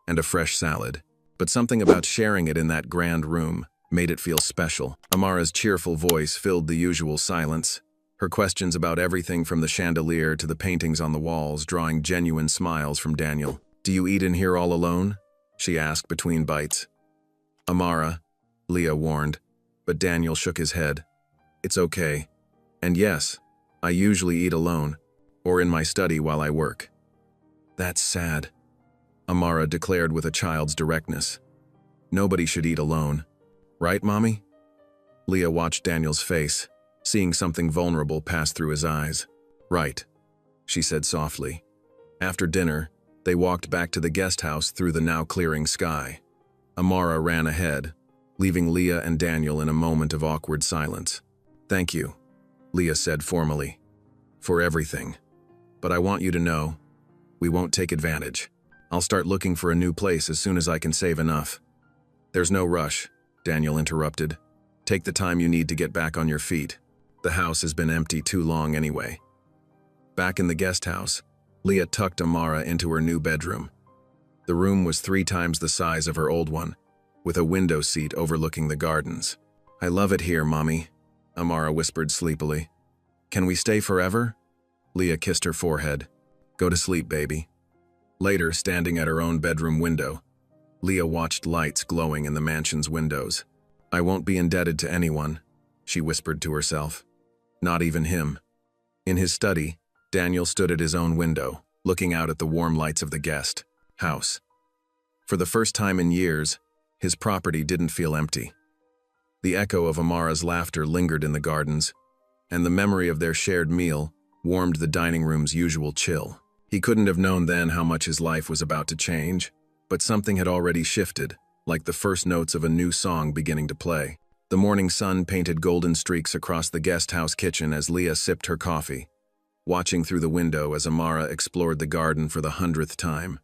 and a fresh salad. But something about sharing it in that grand room made it feel special. Amara's cheerful voice filled the usual silence. her questions about everything from the chandelier to the paintings on the walls drawing genuine smiles from Daniel. "Do you eat in here all alone?" she asked between bites. "Amara," Leah warned, but Daniel shook his head. "It's okay. And yes, I usually eat alone, or in my study while I work." "That's sad," Amara declared with a child's directness. "Nobody should eat alone. Right, Mommy?" Leah watched Daniel's face, seeing something vulnerable pass through his eyes. "Right," she said softly. After dinner, they walked back to the guest house through the now clearing sky. Amara ran ahead, leaving Leah and Daniel in a moment of awkward silence. "Thank you," Leah said formally, "for everything. But I want you to know, we won't take advantage. I'll start looking for a new place as soon as I can save enough." "There's no rush," Daniel interrupted. "Take the time you need to get back on your feet. The house has been empty too long anyway." Back in the guest house, Leah tucked Amara into her new bedroom. The room was 3 times the size of her old one, with a window seat overlooking the gardens. "I love it here, Mommy," Amara whispered sleepily. "Can we stay forever?" Leah kissed her forehead. "Go to sleep, baby." Later, standing at her own bedroom window, Leah watched lights glowing in the mansion's windows. "I won't be indebted to anyone," she whispered to herself. Not even him. In his study, Daniel stood at his own window, looking out at the warm lights of the guest house. For the first time in years, his property didn't feel empty. The echo of Amara's laughter lingered in the gardens, and the memory of their shared meal warmed the dining room's usual chill. He couldn't have known then how much his life was about to change, but something had already shifted, like the first notes of a new song beginning to play. The morning sun painted golden streaks across the guest house kitchen as Leah sipped her coffee, watching through the window as Amara explored the garden for the 100th time.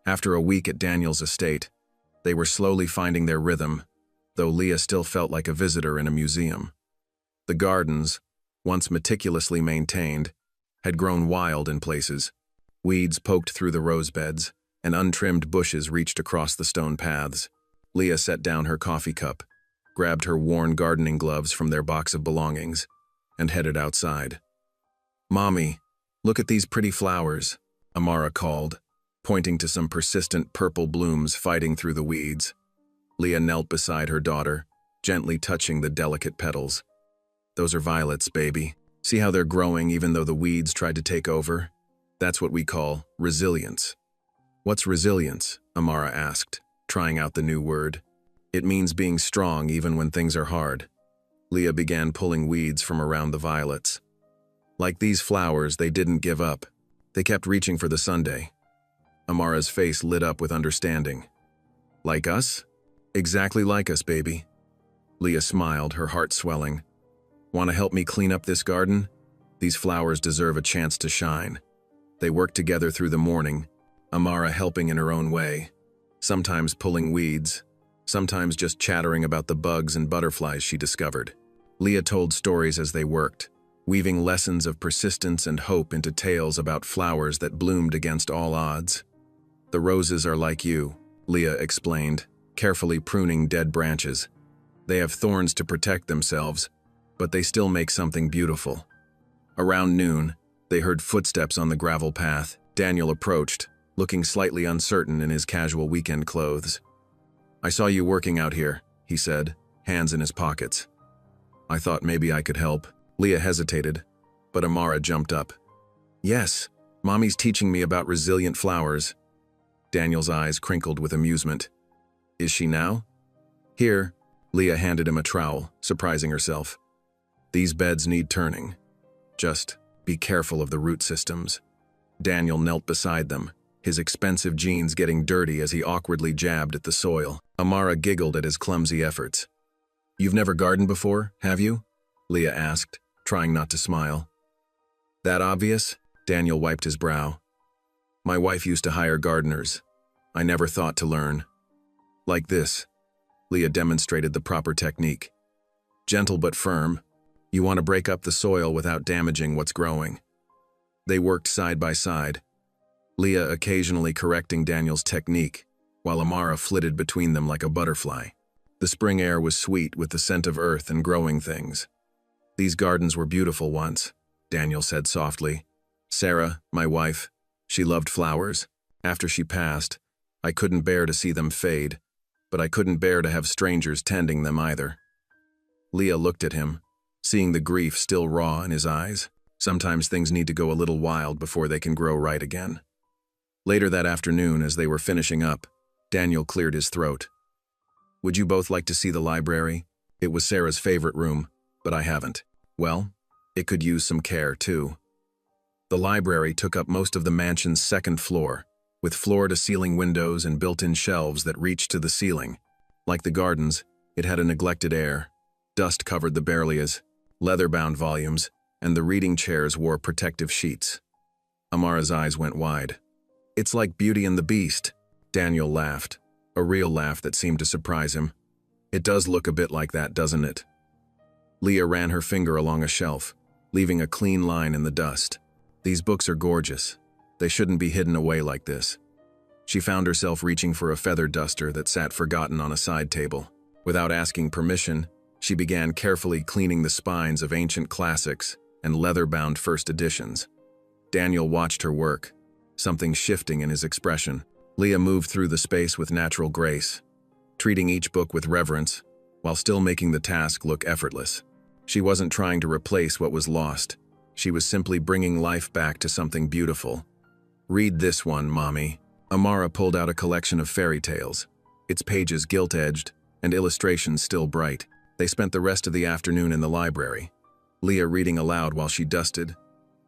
After a week at Daniel's estate, they were slowly finding their rhythm, though Leah still felt like a visitor in a museum. The gardens, once meticulously maintained, had grown wild in places. Weeds poked through the rose beds, and untrimmed bushes reached across the stone paths. Leah set down her coffee cup, grabbed her worn gardening gloves from their box of belongings, and headed outside. "Mommy, look at these pretty flowers," Amara called, pointing to some persistent purple blooms fighting through the weeds. Leah knelt beside her daughter, gently touching the delicate petals. "Those are violets, baby. See how they're growing even though the weeds tried to take over? That's what we call resilience." "What's resilience?" Amara asked, trying out the new word. "It means being strong even when things are hard." Leah began pulling weeds from around the violets. Like these flowers, they didn't give up. They kept reaching for the Sunday. Amara's face lit up with understanding. "Like us?" "Exactly like us, baby." Leah smiled, her heart swelling. "Want to help me clean up this garden? These flowers deserve a chance to shine." They worked together through the morning, Amara helping in her own way, sometimes pulling weeds, sometimes just chattering about the bugs and butterflies she discovered. Leah told stories as they worked, weaving lessons of persistence and hope into tales about flowers that bloomed against all odds. "The roses are like you," Leah explained, carefully pruning dead branches. "They have thorns to protect themselves, but they still make something beautiful." Around noon, they heard footsteps on the gravel path. Daniel approached, looking slightly uncertain in his casual weekend clothes. "I saw you working out here," he said, hands in his pockets. "I thought maybe I could help." Leah hesitated, but Amara jumped up. "Yes, Mommy's teaching me about resilient flowers." Daniel's eyes crinkled with amusement. "Is she now?" "Here." Leah handed him a trowel, surprising herself. "These beds need turning. Just be careful of the root systems." Daniel knelt beside them, his expensive jeans getting dirty as he awkwardly jabbed at the soil. Amara giggled at his clumsy efforts. "You've never gardened before, have you?" Leah asked, trying not to smile. "That obvious?" Daniel wiped his brow. "My wife used to hire gardeners. I never thought to learn." "Like this." Leah demonstrated the proper technique. "Gentle but firm. You want to break up the soil without damaging what's growing." They worked side by side, Leah occasionally correcting Daniel's technique, while Amara flitted between them like a butterfly. The spring air was sweet with the scent of earth and growing things. These gardens were beautiful once, Daniel said softly. Sarah, my wife, she loved flowers. After she passed, I couldn't bear to see them fade, but I couldn't bear to have strangers tending them either. Leah looked at him, seeing the grief still raw in his eyes. Sometimes things need to go a little wild before they can grow right again. Later that afternoon, as they were finishing up, Daniel cleared his throat. Would you both like to see the library? It was Sarah's favorite room, but I haven't. Well, it could use some care, too. The library took up most of the mansion's second floor, with floor-to-ceiling windows and built-in shelves that reached to the ceiling. Like the gardens, it had a neglected air. Dust covered the barelias, leather-bound volumes, and the reading chairs wore protective sheets. Amara's eyes went wide. It's like Beauty and the Beast. Daniel laughed, a real laugh that seemed to surprise him. It does look a bit like that, doesn't it? Leah ran her finger along a shelf, leaving a clean line in the dust. These books are gorgeous. They shouldn't be hidden away like this. She found herself reaching for a feather duster that sat forgotten on a side table. Without asking permission, she began carefully cleaning the spines of ancient classics and leather-bound first editions. Daniel watched her work, something shifting in his expression. Leah moved through the space with natural grace, treating each book with reverence, while still making the task look effortless. She wasn't trying to replace what was lost. She was simply bringing life back to something beautiful. Read this one, Mommy. Amara pulled out a collection of fairy tales, its pages gilt-edged and illustrations still bright. They spent the rest of the afternoon in the library, Leah reading aloud while she dusted,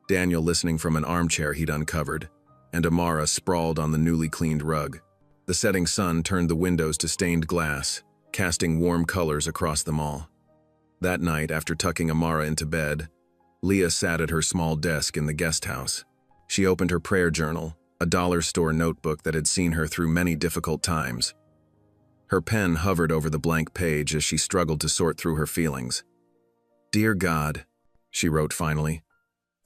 Daniel listening from an armchair he'd uncovered, and Amara sprawled on the newly cleaned rug. The setting sun turned the windows to stained glass, casting warm colors across them all. That night, after tucking Amara into bed, Leah sat at her small desk in the guest house. She opened her prayer journal, a dollar store notebook that had seen her through many difficult times. Her pen hovered over the blank page as she struggled to sort through her feelings. Dear God, she wrote finally,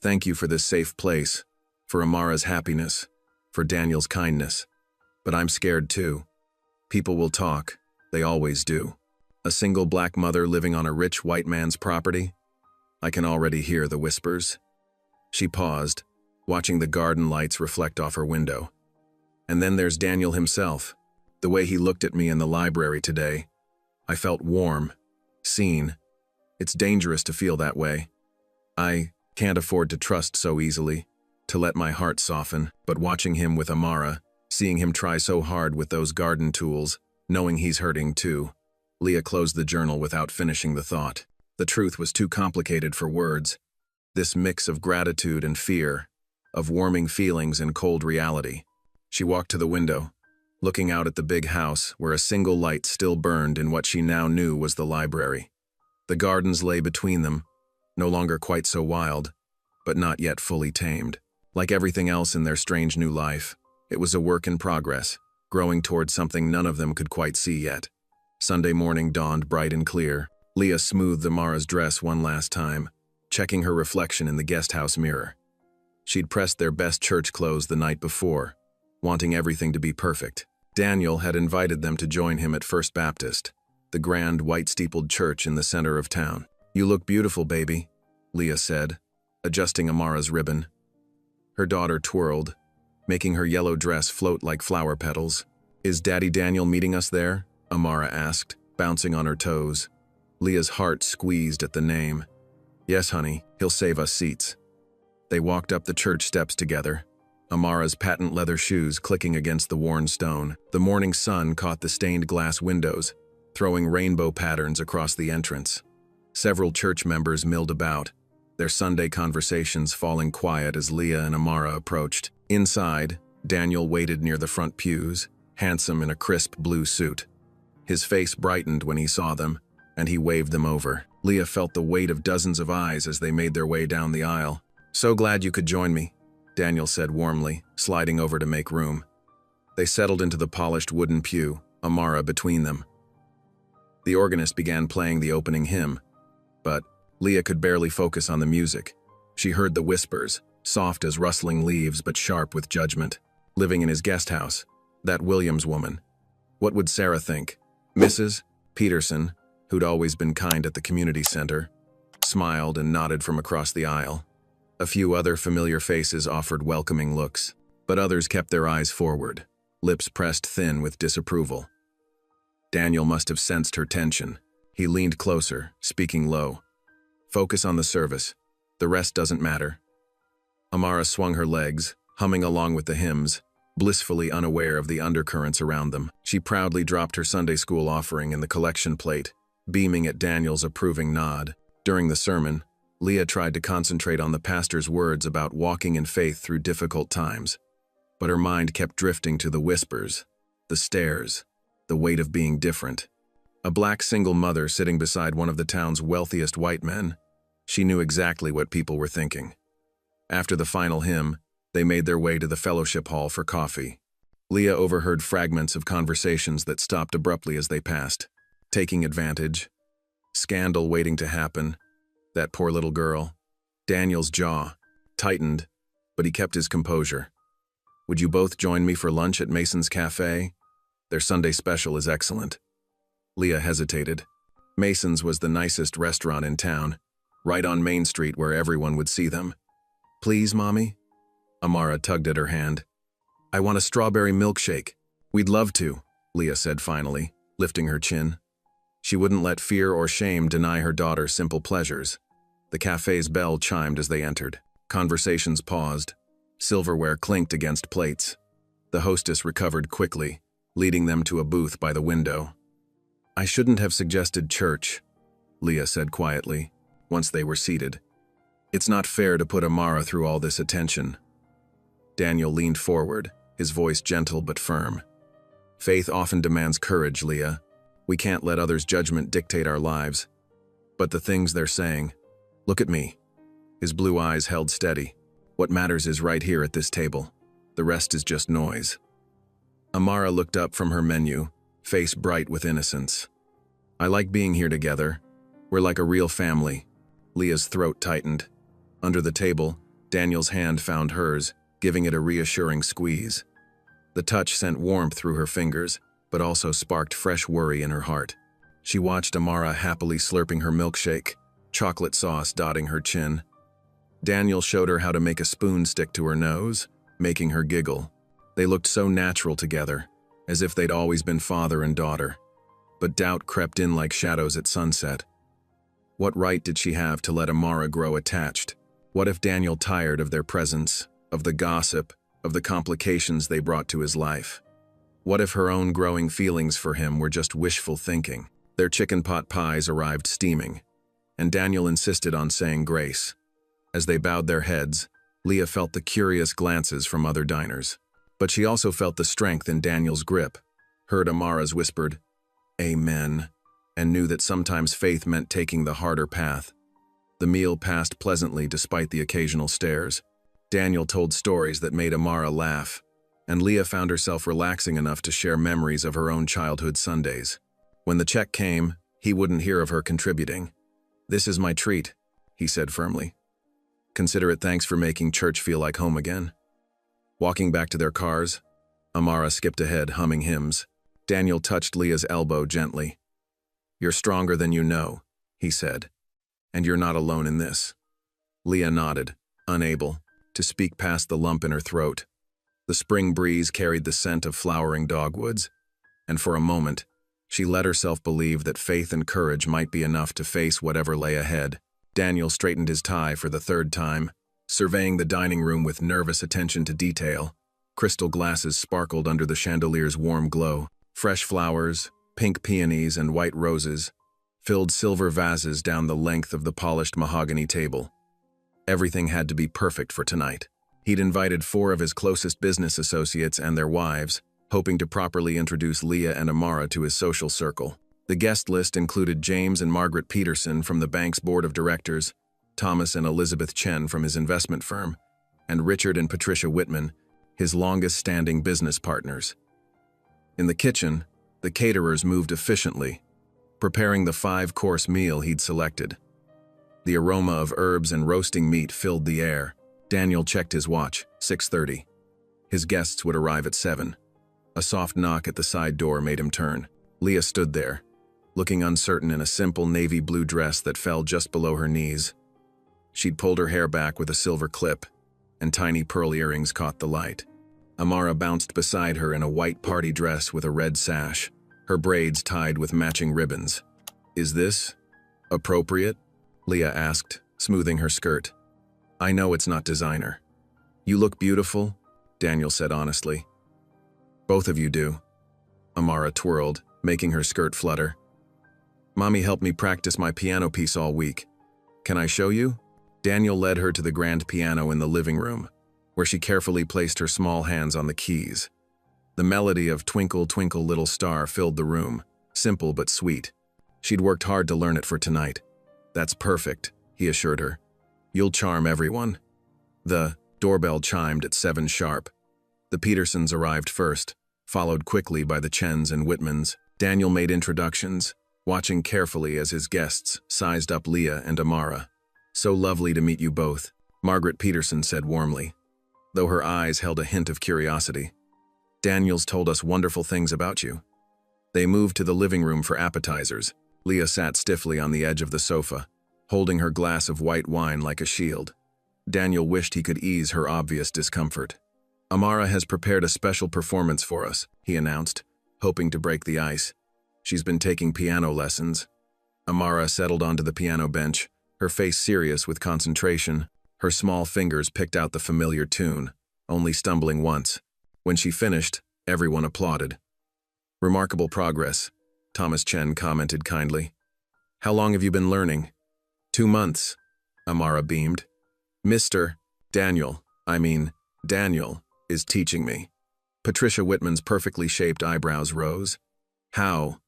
thank you for this safe place, for Amara's happiness, for Daniel's kindness. But I'm scared too. People will talk, they always do. A single black mother living on a rich white man's property? I can already hear the whispers. She paused, watching the garden lights reflect off her window. And then there's Daniel himself. The way he looked at me in the library today, I felt warm, seen. It's dangerous to feel that way. I can't afford to trust so easily, to let my heart soften, but watching him with Amara, seeing him try so hard with those garden tools, knowing he's hurting too. Leah closed the journal without finishing the thought. The truth was too complicated for words. This mix of gratitude and fear, of warming feelings and cold reality. She walked to the window, looking out at the big house where a single light still burned in what she now knew was the library. The gardens lay between them, no longer quite so wild, but not yet fully tamed. Like everything else in their strange new life, it was a work in progress, growing towards something none of them could quite see yet. Sunday morning dawned bright and clear. Leah smoothed Amara's dress one last time, checking her reflection in the guest house mirror. She'd pressed their best church clothes the night before, wanting everything to be perfect. Daniel had invited them to join him at First Baptist, the grand white-steepled church in the center of town. You look beautiful, baby, Leah said, adjusting Amara's ribbon. Her daughter twirled, making her yellow dress float like flower petals. Is Daddy Daniel meeting us there? Amara asked, bouncing on her toes. Leah's heart squeezed at the name. Yes, honey, he'll save us seats. They walked up the church steps together, Amara's patent leather shoes clicking against the worn stone. The morning sun caught the stained glass windows, throwing rainbow patterns across the entrance. Several church members milled about, their Sunday conversations falling quiet as Leah and Amara approached. Inside, Daniel waited near the front pews, handsome in a crisp blue suit. His face brightened when he saw them, and he waved them over. Leah felt the weight of dozens of eyes as they made their way down the aisle. So glad you could join me, Daniel said warmly, sliding over to make room. They settled into the polished wooden pew, Amara between them. The organist began playing the opening hymn, but Leah could barely focus on the music. She heard the whispers, soft as rustling leaves but sharp with judgment. Living in his guest house, that Williams woman. What would Sarah think? Mrs. Peterson, who'd always been kind at the community center, smiled and nodded from across the aisle. A few other familiar faces offered welcoming looks, but others kept their eyes forward, lips pressed thin with disapproval. Daniel must have sensed her tension. He leaned closer, speaking low. "Focus on the service. The rest doesn't matter." Amara swung her legs, humming along with the hymns, blissfully unaware of the undercurrents around them. She proudly dropped her Sunday school offering in the collection plate, beaming at Daniel's approving nod. During the sermon, Leah tried to concentrate on the pastor's words about walking in faith through difficult times, but her mind kept drifting to the whispers, the stares, the weight of being different. A black single mother sitting beside one of the town's wealthiest white men, she knew exactly what people were thinking. After the final hymn, they made their way to the fellowship hall for coffee. Leah overheard fragments of conversations that stopped abruptly as they passed. Taking advantage. Scandal waiting to happen. That poor little girl. Daniel's jaw tightened, but he kept his composure. "Would you both join me for lunch at Mason's Cafe? Their Sunday special is excellent." Leah hesitated. Mason's was the nicest restaurant in town, right on Main Street where everyone would see them. "Please, Mommy?" Amara tugged at her hand. "I want a strawberry milkshake." "We'd love to," Leah said finally, lifting her chin. She wouldn't let fear or shame deny her daughter simple pleasures. The cafe's bell chimed as they entered. Conversations paused. Silverware clinked against plates. The hostess recovered quickly, leading them to a booth by the window. "I shouldn't have suggested church," Leah said quietly, once they were seated. "It's not fair to put Amara through all this attention." Daniel leaned forward, his voice gentle but firm. "Faith often demands courage, Leah. We can't let others' judgment dictate our lives. But the things they're saying, look at me." His blue eyes held steady. "What matters is right here at this table. The rest is just noise." Amara looked up from her menu, face bright with innocence. "I like being here together. We're like a real family." Leah's throat tightened. Under the table, Daniel's hand found hers, giving it a reassuring squeeze. The touch sent warmth through her fingers, but also sparked fresh worry in her heart. She watched Amara happily slurping her milkshake, chocolate sauce dotting her chin. Daniel showed her how to make a spoon stick to her nose, making her giggle. They looked so natural together, as if they'd always been father and daughter. But doubt crept in like shadows at sunset. What right did she have to let Amara grow attached? What if Daniel tired of their presence, of the gossip, of the complications they brought to his life? What if her own growing feelings for him were just wishful thinking? Their chicken pot pies arrived steaming, and Daniel insisted on saying grace. As they bowed their heads, Leah felt the curious glances from other diners. But she also felt the strength in Daniel's grip, heard Amara's whispered, "Amen," and knew that sometimes faith meant taking the harder path. The meal passed pleasantly despite the occasional stares. Daniel told stories that made Amara laugh, and Leah found herself relaxing enough to share memories of her own childhood Sundays. When the check came, he wouldn't hear of her contributing. "This is my treat," he said firmly. "Consider it thanks for making church feel like home again." Walking back to their cars, Amara skipped ahead, humming hymns. Daniel touched Leah's elbow gently. "You're stronger than you know," he said, "and you're not alone in this." Leah nodded, unable to speak past the lump in her throat. The spring breeze carried the scent of flowering dogwoods, and for a moment, she let herself believe that faith and courage might be enough to face whatever lay ahead. Daniel straightened his tie for the third time, surveying the dining room with nervous attention to detail. Crystal glasses sparkled under the chandelier's warm glow. Fresh flowers, pink peonies and white roses, filled silver vases down the length of the polished mahogany table. Everything had to be perfect for tonight. He'd invited 4 of his closest business associates and their wives, hoping to properly introduce Leah and Amara to his social circle. The guest list included James and Margaret Peterson from the bank's board of directors, Thomas and Elizabeth Chen from his investment firm, and Richard and Patricia Whitman, his longest-standing business partners. In the kitchen, the caterers moved efficiently, preparing the 5-course meal he'd selected. The aroma of herbs and roasting meat filled the air. Daniel checked his watch, 6:30. His guests would arrive at 7. A soft knock at the side door made him turn. Leah stood there, looking uncertain in a simple navy blue dress that fell just below her knees. She'd pulled her hair back with a silver clip, and tiny pearl earrings caught the light. Amara bounced beside her in a white party dress with a red sash, her braids tied with matching ribbons. "Is this appropriate?" Leah asked, smoothing her skirt. "I know it's not designer." "You look beautiful," Daniel said honestly. "Both of you do." Amara twirled, making her skirt flutter. "Mommy helped me practice my piano piece all week. Can I show you?" Daniel led her to the grand piano in the living room, where she carefully placed her small hands on the keys. The melody of Twinkle, Twinkle, Little Star filled the room, simple but sweet. She'd worked hard to learn it for tonight. "That's perfect," he assured her. "You'll charm everyone." The doorbell chimed at 7 sharp. The Petersons arrived first, followed quickly by the Chens and Whitmans. Daniel made introductions, watching carefully as his guests sized up Leah and Amara. "So lovely to meet you both," Margaret Peterson said warmly, though her eyes held a hint of curiosity. "Daniel's told us wonderful things about you." They moved to the living room for appetizers. Leah sat stiffly on the edge of the sofa, holding her glass of white wine like a shield. Daniel wished he could ease her obvious discomfort. "Amara has prepared a special performance for us," he announced, hoping to break the ice. "She's been taking piano lessons." Amara settled onto the piano bench, her face serious with concentration. Her small fingers picked out the familiar tune, only stumbling once. When she finished, everyone applauded. "Remarkable progress," Thomas Chen commented kindly. "How long have you been learning?" 2 months, Amara beamed. "Mr. Daniel is teaching me." Patricia Whitman's perfectly shaped eyebrows rose. "How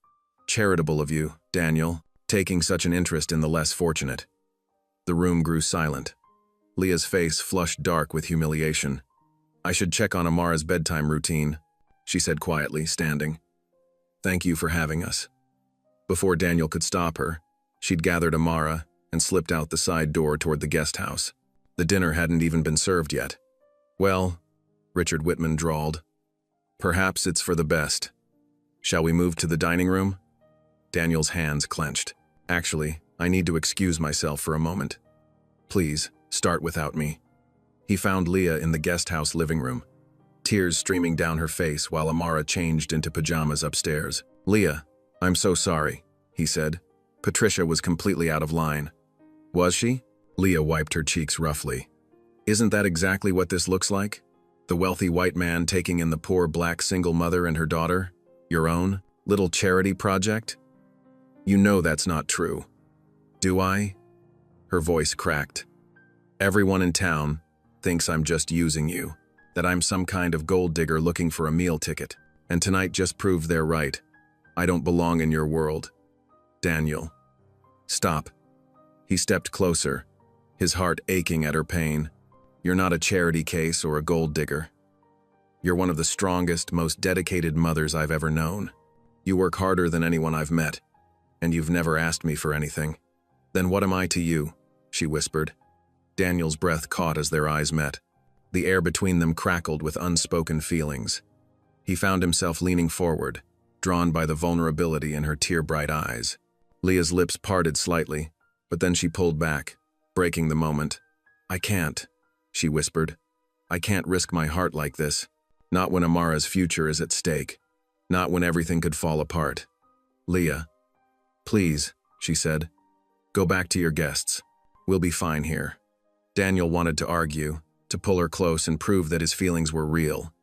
charitable of you, Daniel, taking such an interest in the less fortunate." The room grew silent. Leah's face flushed dark with humiliation. "I should check on Amara's bedtime routine," she said quietly, standing. "Thank you for having us." Before Daniel could stop her, she'd gathered Amara and slipped out the side door toward the guest house. The dinner hadn't even been served yet. "Well," Richard Whitman drawled, "perhaps it's for the best. Shall we move to the dining room?" Daniel's hands clenched. "Actually, I need to excuse myself for a moment. Please, start without me." He found Leah in the guest house living room, tears streaming down her face while Amara changed into pajamas upstairs. "Leah, I'm so sorry," he said. Patricia was completely out of line. "Was she?" Leah wiped her cheeks roughly. "Isn't that exactly what this looks like? The wealthy white man taking in the poor black single mother and her daughter? Your own little charity project? You know that's not true." "Do I?" Her voice cracked. "Everyone in town thinks I'm just using you, that I'm some kind of gold digger looking for a meal ticket, and tonight just proved they're right. I don't belong in your world. Daniel." "Stop." He stepped closer, his heart aching at her pain. "You're not a charity case or a gold digger. You're one of the strongest, most dedicated mothers I've ever known. You work harder than anyone I've met, and you've never asked me for anything. Then what am I to you?" she whispered. Daniel's breath caught as their eyes met. The air between them crackled with unspoken feelings. He found himself leaning forward, drawn by the vulnerability in her tear-bright eyes. Leah's lips parted slightly, but then she pulled back, breaking the moment. "I can't," she whispered. "I can't risk my heart like this. Not when Amara's future is at stake. Not when everything could fall apart." "Leah, please," she said. "Go back to your guests. We'll be fine here." Daniel wanted to argue, to pull her close and prove that his feelings were real,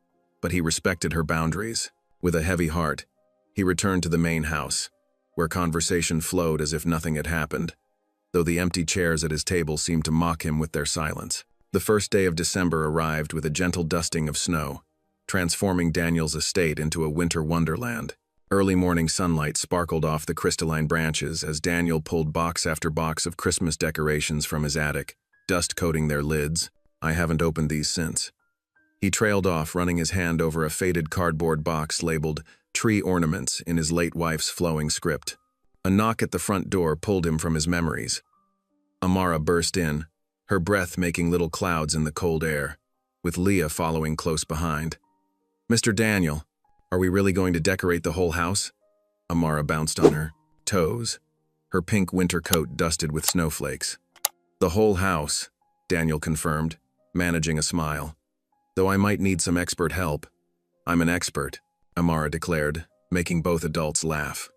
but he respected her boundaries. With a heavy heart, he returned to the main house, where conversation flowed as if nothing had happened, though the empty chairs at his table seemed to mock him with their silence. The first day of December arrived with a gentle dusting of snow, transforming Daniel's estate into a winter wonderland. Early morning sunlight sparkled off the crystalline branches as Daniel pulled box after box of Christmas decorations from his attic, dust coating their lids. "I haven't opened these since." He trailed off, running his hand over a faded cardboard box labeled "Tree Ornaments" in his late wife's flowing script. A knock at the front door pulled him from his memories. Amara burst in, her breath making little clouds in the cold air, with Leah following close behind. "Mr. Daniel, are we really going to decorate the whole house?" Amara bounced on her toes, her pink winter coat dusted with snowflakes. The whole house, Daniel confirmed, managing a smile. Though I might need some expert help. I'm an expert, Amara declared, making both adults laugh.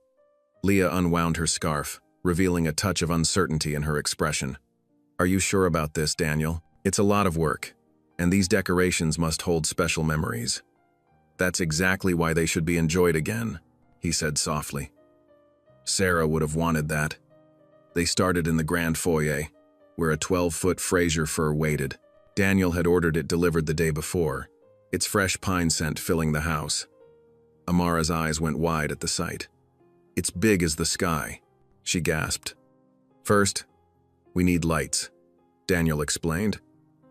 Leah unwound her scarf, revealing a touch of uncertainty in her expression. Are you sure about this, Daniel? It's a lot of work, and these decorations must hold special memories. That's exactly why they should be enjoyed again, he said softly. Sarah would have wanted that. They started in the grand foyer, where a 12-foot Fraser fir waited. Daniel had ordered it delivered the day before, its fresh pine scent filling the house. Amara's eyes went wide at the sight. It's big as the sky, she gasped. First, we need lights, Daniel explained,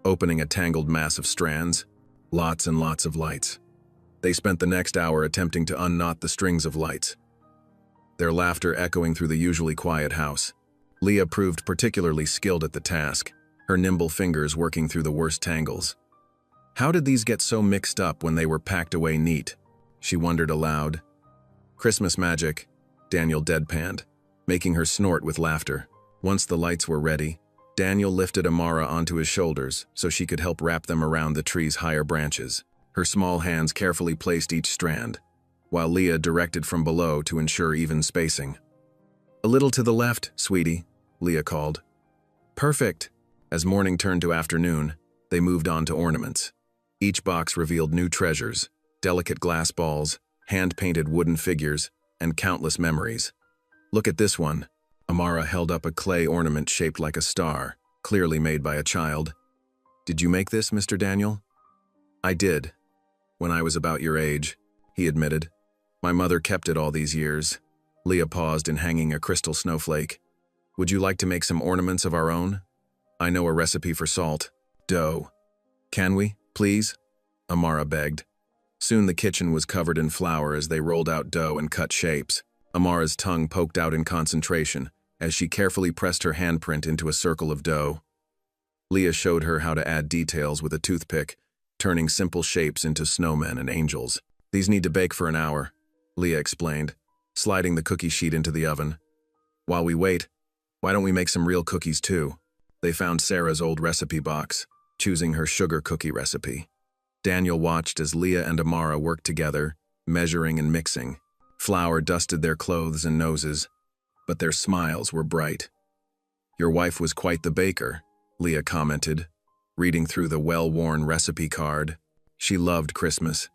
opening a tangled mass of strands. Lots and lots of lights. They spent the next hour attempting to unknot the strings of lights, their laughter echoing through the usually quiet house. Leah proved particularly skilled at the task, her nimble fingers working through the worst tangles. How did these get so mixed up when they were packed away neat? She wondered aloud. Christmas magic, Daniel deadpanned, making her snort with laughter. Once the lights were ready, Daniel lifted Amara onto his shoulders so she could help wrap them around the tree's higher branches. Her small hands carefully placed each strand, while Leah directed from below to ensure even spacing. A little to the left, sweetie, Leah called. Perfect. As morning turned to afternoon, they moved on to ornaments. Each box revealed new treasures, delicate glass balls, hand-painted wooden figures, and countless memories. Look at this one. Amara held up a clay ornament shaped like a star, clearly made by a child. Did you make this, Mr. Daniel? I did. When I was about your age, he admitted. My mother kept it all these years. Leah paused in hanging a crystal snowflake. Would you like to make some ornaments of our own? I know a recipe for salt. Dough. Can we, please? Amara begged. Soon the kitchen was covered in flour as they rolled out dough and cut shapes. Amara's tongue poked out in concentration as she carefully pressed her handprint into a circle of dough. Leah showed her how to add details with a toothpick, turning simple shapes into snowmen and angels. These need to bake for an hour, Leah explained, sliding the cookie sheet into the oven. While we wait, why don't we make some real cookies too? They found Sarah's old recipe box, choosing her sugar cookie recipe. Daniel watched as Leah and Amara worked together, measuring and mixing. Flour dusted their clothes and noses, but their smiles were bright. Your wife was quite the baker, Leah commented, reading through the well-worn recipe card. She loved Christmas,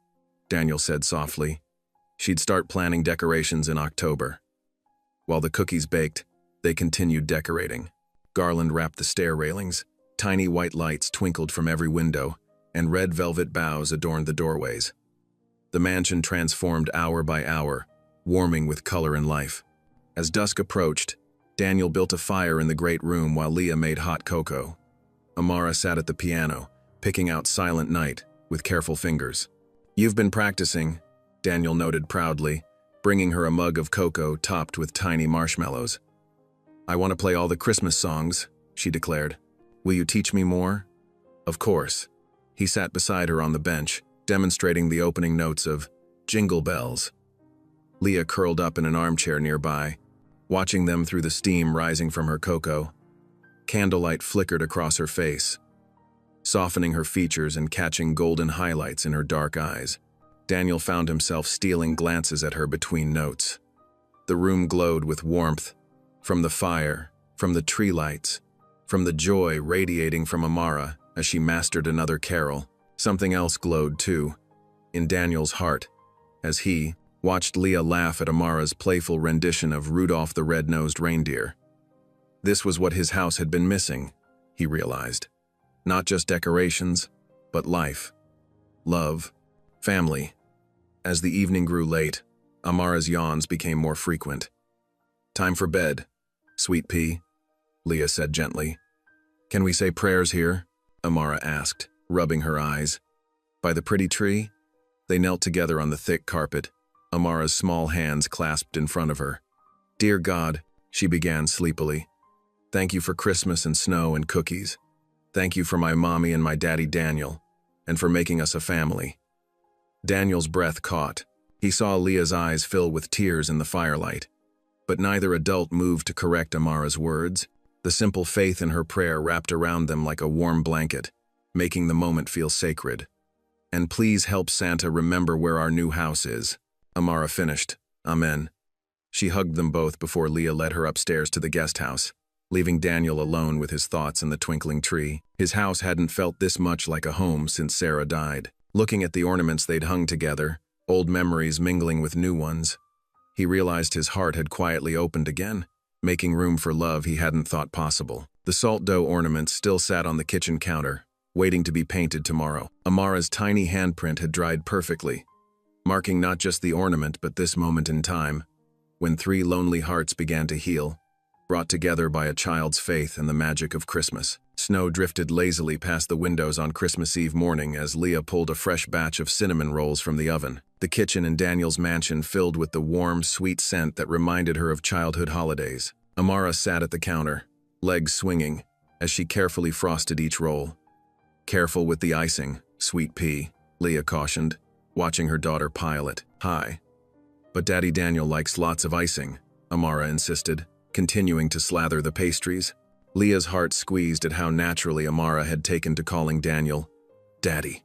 Daniel said softly. She'd start planning decorations in October. While the cookies baked, they continued decorating. Garland wrapped the stair railings, tiny white lights twinkled from every window, and red velvet boughs adorned the doorways. The mansion transformed hour by hour, warming with color and life. As dusk approached, Daniel built a fire in the great room while Leah made hot cocoa. Amara sat at the piano, picking out Silent Night with careful fingers. You've been practicing, Daniel noted proudly, bringing her a mug of cocoa topped with tiny marshmallows. I want to play all the Christmas songs, she declared. Will you teach me more? Of course. He sat beside her on the bench, demonstrating the opening notes of Jingle Bells. Leah curled up in an armchair nearby, watching them through the steam rising from her cocoa. Candlelight flickered across her face, softening her features and catching golden highlights in her dark eyes. Daniel found himself stealing glances at her between notes. The room glowed with warmth, from the fire, from the tree lights, from the joy radiating from Amara as she mastered another carol. Something else glowed too, in Daniel's heart, as he watched Leah laugh at Amara's playful rendition of Rudolph the Red-Nosed Reindeer. This was what his house had been missing, he realized. Not just decorations, but life, love, family. As the evening grew late, Amara's yawns became more frequent. Time for bed, sweet pea, Leah said gently. Can we say prayers here? Amara asked, rubbing her eyes. By the pretty tree? They knelt together on the thick carpet, Amara's small hands clasped in front of her. Dear God, she began sleepily. Thank you for Christmas and snow and cookies. Thank you for my mommy and my daddy Daniel, and for making us a family. Daniel's breath caught. He saw Leah's eyes fill with tears in the firelight. But neither adult moved to correct Amara's words. The simple faith in her prayer wrapped around them like a warm blanket, making the moment feel sacred. "And please help Santa remember where our new house is," Amara finished. "Amen." She hugged them both before Leah led her upstairs to the guest house, leaving Daniel alone with his thoughts and the twinkling tree. His house hadn't felt this much like a home since Sarah died. Looking at the ornaments they'd hung together, old memories mingling with new ones, he realized his heart had quietly opened again, making room for love he hadn't thought possible. The salt dough ornaments still sat on the kitchen counter, waiting to be painted tomorrow. Amara's tiny handprint had dried perfectly, marking not just the ornament but this moment in time, when three lonely hearts began to heal, brought together by a child's faith and the magic of Christmas. Snow drifted lazily past the windows on Christmas Eve morning as Leah pulled a fresh batch of cinnamon rolls from the oven. The kitchen in Daniel's mansion filled with the warm, sweet scent that reminded her of childhood holidays. Amara sat at the counter, legs swinging, as she carefully frosted each roll. "Careful with the icing, sweet pea," Leah cautioned, watching her daughter pile it high. "But Daddy Daniel likes lots of icing," Amara insisted, continuing to slather the pastries. Leah's heart squeezed at how naturally Amara had taken to calling Daniel Daddy.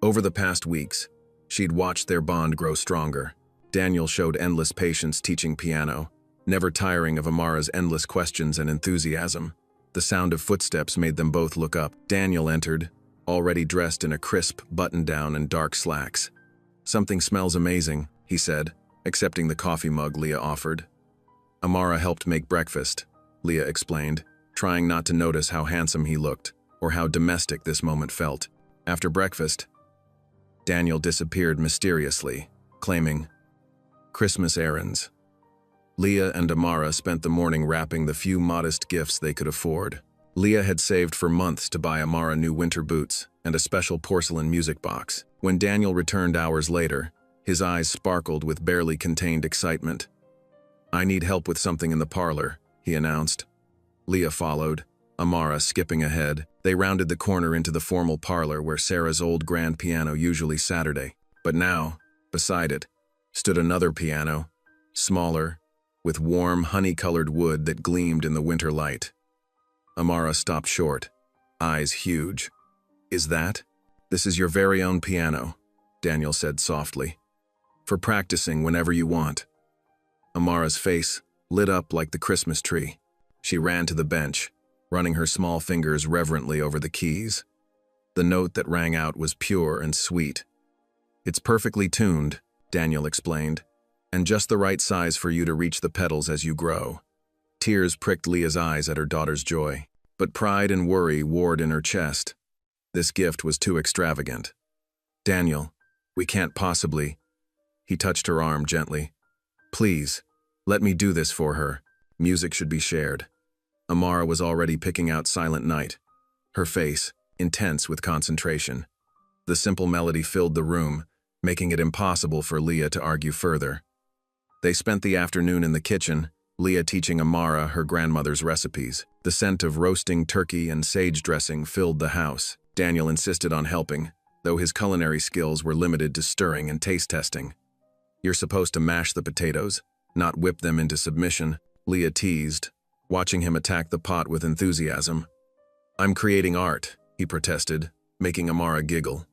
Over the past weeks, she'd watched their bond grow stronger. Daniel showed endless patience teaching piano, never tiring of Amara's endless questions and enthusiasm. The sound of footsteps made them both look up. Daniel entered, already dressed in a crisp button-down and dark slacks. "Something smells amazing," he said, accepting the coffee mug Leah offered. "Amara helped make breakfast," Leah explained, trying not to notice how handsome he looked or how domestic this moment felt. After breakfast, Daniel disappeared mysteriously, claiming Christmas errands. Leah and Amara spent the morning wrapping the few modest gifts they could afford. Leah had saved for months to buy Amara new winter boots and a special porcelain music box. When Daniel returned hours later, his eyes sparkled with barely contained excitement. "I need help with something in the parlor," he announced. Leah followed, Amara skipping ahead. They rounded the corner into the formal parlor where Sarah's old grand piano usually Saturday. But now, beside it, stood another piano, smaller, with warm, honey-colored wood that gleamed in the winter light. Amara stopped short, eyes huge. "Is that? This is your very own piano," Daniel said softly. "For practicing whenever you want." Amara's face lit up like the Christmas tree. She ran to the bench, running her small fingers reverently over the keys. The note that rang out was pure and sweet. "It's perfectly tuned," Daniel explained, "and just the right size for you to reach the pedals as you grow." Tears pricked Leah's eyes at her daughter's joy, but pride and worry warred in her chest. This gift was too extravagant. "Daniel, we can't possibly—" He touched her arm gently. "Please, let me do this for her. Music should be shared." Amara was already picking out Silent Night, her face intense with concentration. The simple melody filled the room, making it impossible for Leah to argue further. They spent the afternoon in the kitchen, Leah teaching Amara her grandmother's recipes. The scent of roasting turkey and sage dressing filled the house. Daniel insisted on helping, though his culinary skills were limited to stirring and taste testing. "You're supposed to mash the potatoes, not whip them into submission," Leah teased, watching him attack the pot with enthusiasm. "I'm creating art," he protested, making Amara giggle.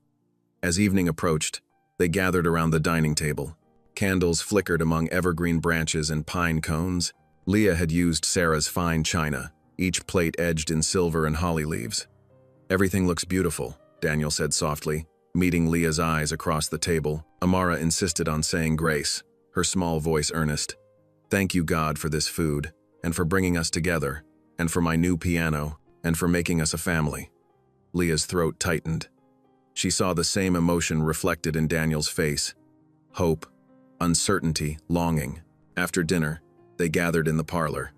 As evening approached, they gathered around the dining table. Candles flickered among evergreen branches and pine cones. Leah had used Sarah's fine china, each plate edged in silver and holly leaves. "Everything looks beautiful," Daniel said softly, meeting Leah's eyes across the table. Amara insisted on saying grace, her small voice earnest. "Thank you, God, for this food, and for bringing us together, and for my new piano, and for making us a family." Leah's throat tightened. She saw the same emotion reflected in Daniel's face: hope, uncertainty, longing. After dinner, they gathered in the parlor.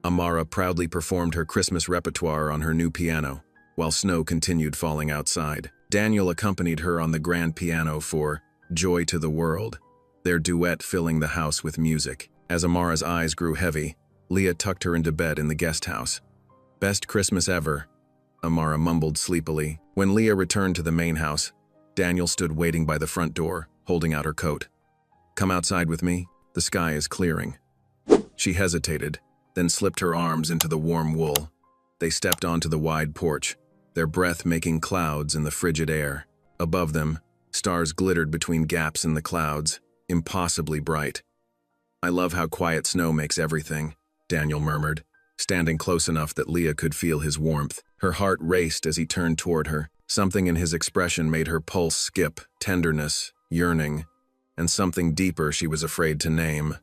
Amara proudly performed her Christmas repertoire on her new piano, while snow continued falling outside. Daniel accompanied her on the grand piano for "Joy to the World," their duet filling the house with music. As Amara's eyes grew heavy, Leah tucked her into bed in the guest house. "Best Christmas ever," Amara mumbled sleepily. When Leah returned to the main house, Daniel stood waiting by the front door, holding out her coat. "Come outside with me, the sky is clearing." She hesitated, then slipped her arms into the warm wool. They stepped onto the wide porch, their breath making clouds in the frigid air. Above them, stars glittered between gaps in the clouds, impossibly bright. "I love how quiet snow makes everything," Daniel murmured, standing close enough that Leah could feel his warmth. Her heart raced as he turned toward her. Something in his expression made her pulse skip, tenderness, yearning, and something deeper she was afraid to name.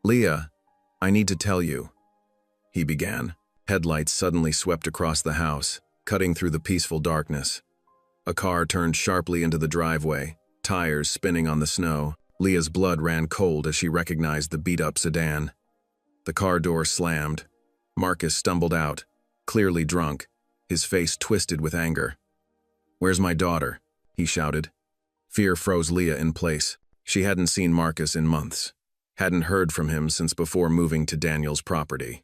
"Leah, I need to tell you," he began. Headlights suddenly swept across the house, cutting through the peaceful darkness. A car turned sharply into the driveway, tires spinning on the snow. Leah's blood ran cold as she recognized the beat-up sedan. The car door slammed. Marcus stumbled out, clearly drunk, his face twisted with anger. "Where's my daughter?" he shouted. Fear froze Leah in place. She hadn't seen Marcus in months, hadn't heard from him since before moving to Daniel's property.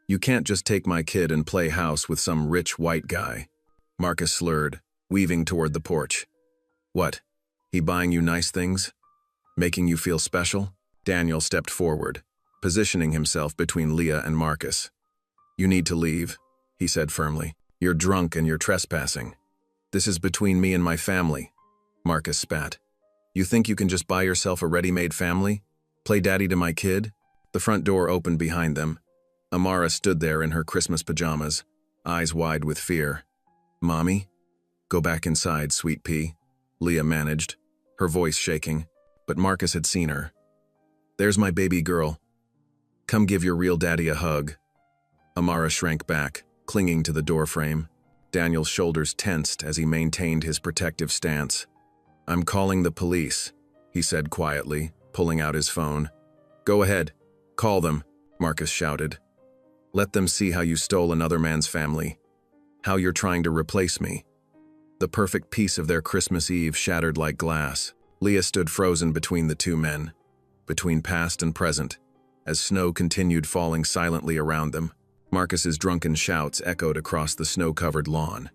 "You can't just take my kid and play house with some rich white guy," Marcus slurred, weaving toward the porch. "What? He buying you nice things? Making you feel special?" Daniel stepped forward, positioning himself between Leah and Marcus. "You need to leave," he said firmly. "You're drunk and you're trespassing. This is between me and my family," Marcus spat. "You think you can just buy yourself a ready-made family? Play daddy to my kid?" The front door opened behind them. Amara stood there in her Christmas pajamas, eyes wide with fear. "Mommy? Go back inside, sweet pea," Leah managed, her voice shaking, but Marcus had seen her. "There's my baby girl. Come give your real daddy a hug." Amara shrank back, clinging to the doorframe. Daniel's shoulders tensed as he maintained his protective stance. "I'm calling the police," he said quietly, pulling out his phone. "Go ahead. Call them," Marcus shouted. "Let them see how you stole another man's family. How you're trying to replace me." The perfect peace of their Christmas Eve shattered like glass. Leah stood frozen between the two men, between past and present, as snow continued falling silently around them. Marcus's drunken shouts echoed across the snow-covered lawn.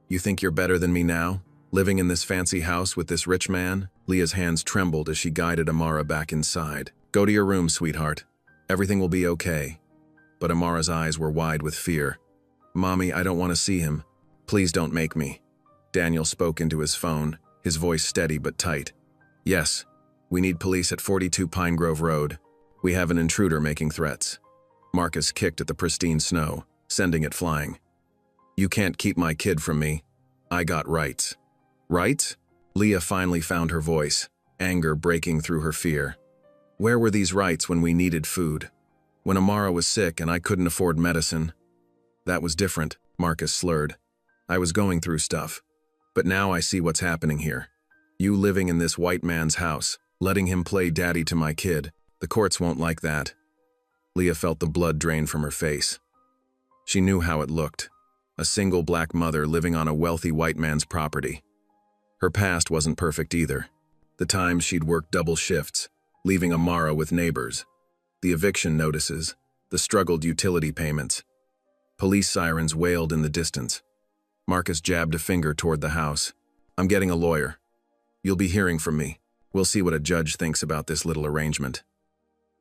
"You think you're better than me now, living in this fancy house with this rich man?" Leah's hands trembled as she guided Amara back inside. "Go to your room, sweetheart. Everything will be okay." But Amara's eyes were wide with fear. "Mommy, I don't want to see him. Please don't make me." Daniel spoke into his phone, his voice steady but tight. "Yes, we need police at 42 Pine Grove Road. We have an intruder making threats." Marcus kicked at the pristine snow, sending it flying. "You can't keep my kid from me. I got rights." "Rights?" Leah finally found her voice, anger breaking through her fear. "Where were these rights when we needed food? When Amara was sick and I couldn't afford medicine?" "That was different," Marcus slurred. "I was going through stuff. But now I see what's happening here. You living in this white man's house, letting him play daddy to my kid. The courts won't like that." Leah felt the blood drain from her face. She knew how it looked. A single black mother living on a wealthy white man's property. Her past wasn't perfect either. The times she'd worked double shifts, leaving Amara with neighbors. The eviction notices, the struggled utility payments. Police sirens wailed in the distance. Marcus jabbed a finger toward the house. "I'm getting a lawyer. You'll be hearing from me. We'll see what a judge thinks about this little arrangement."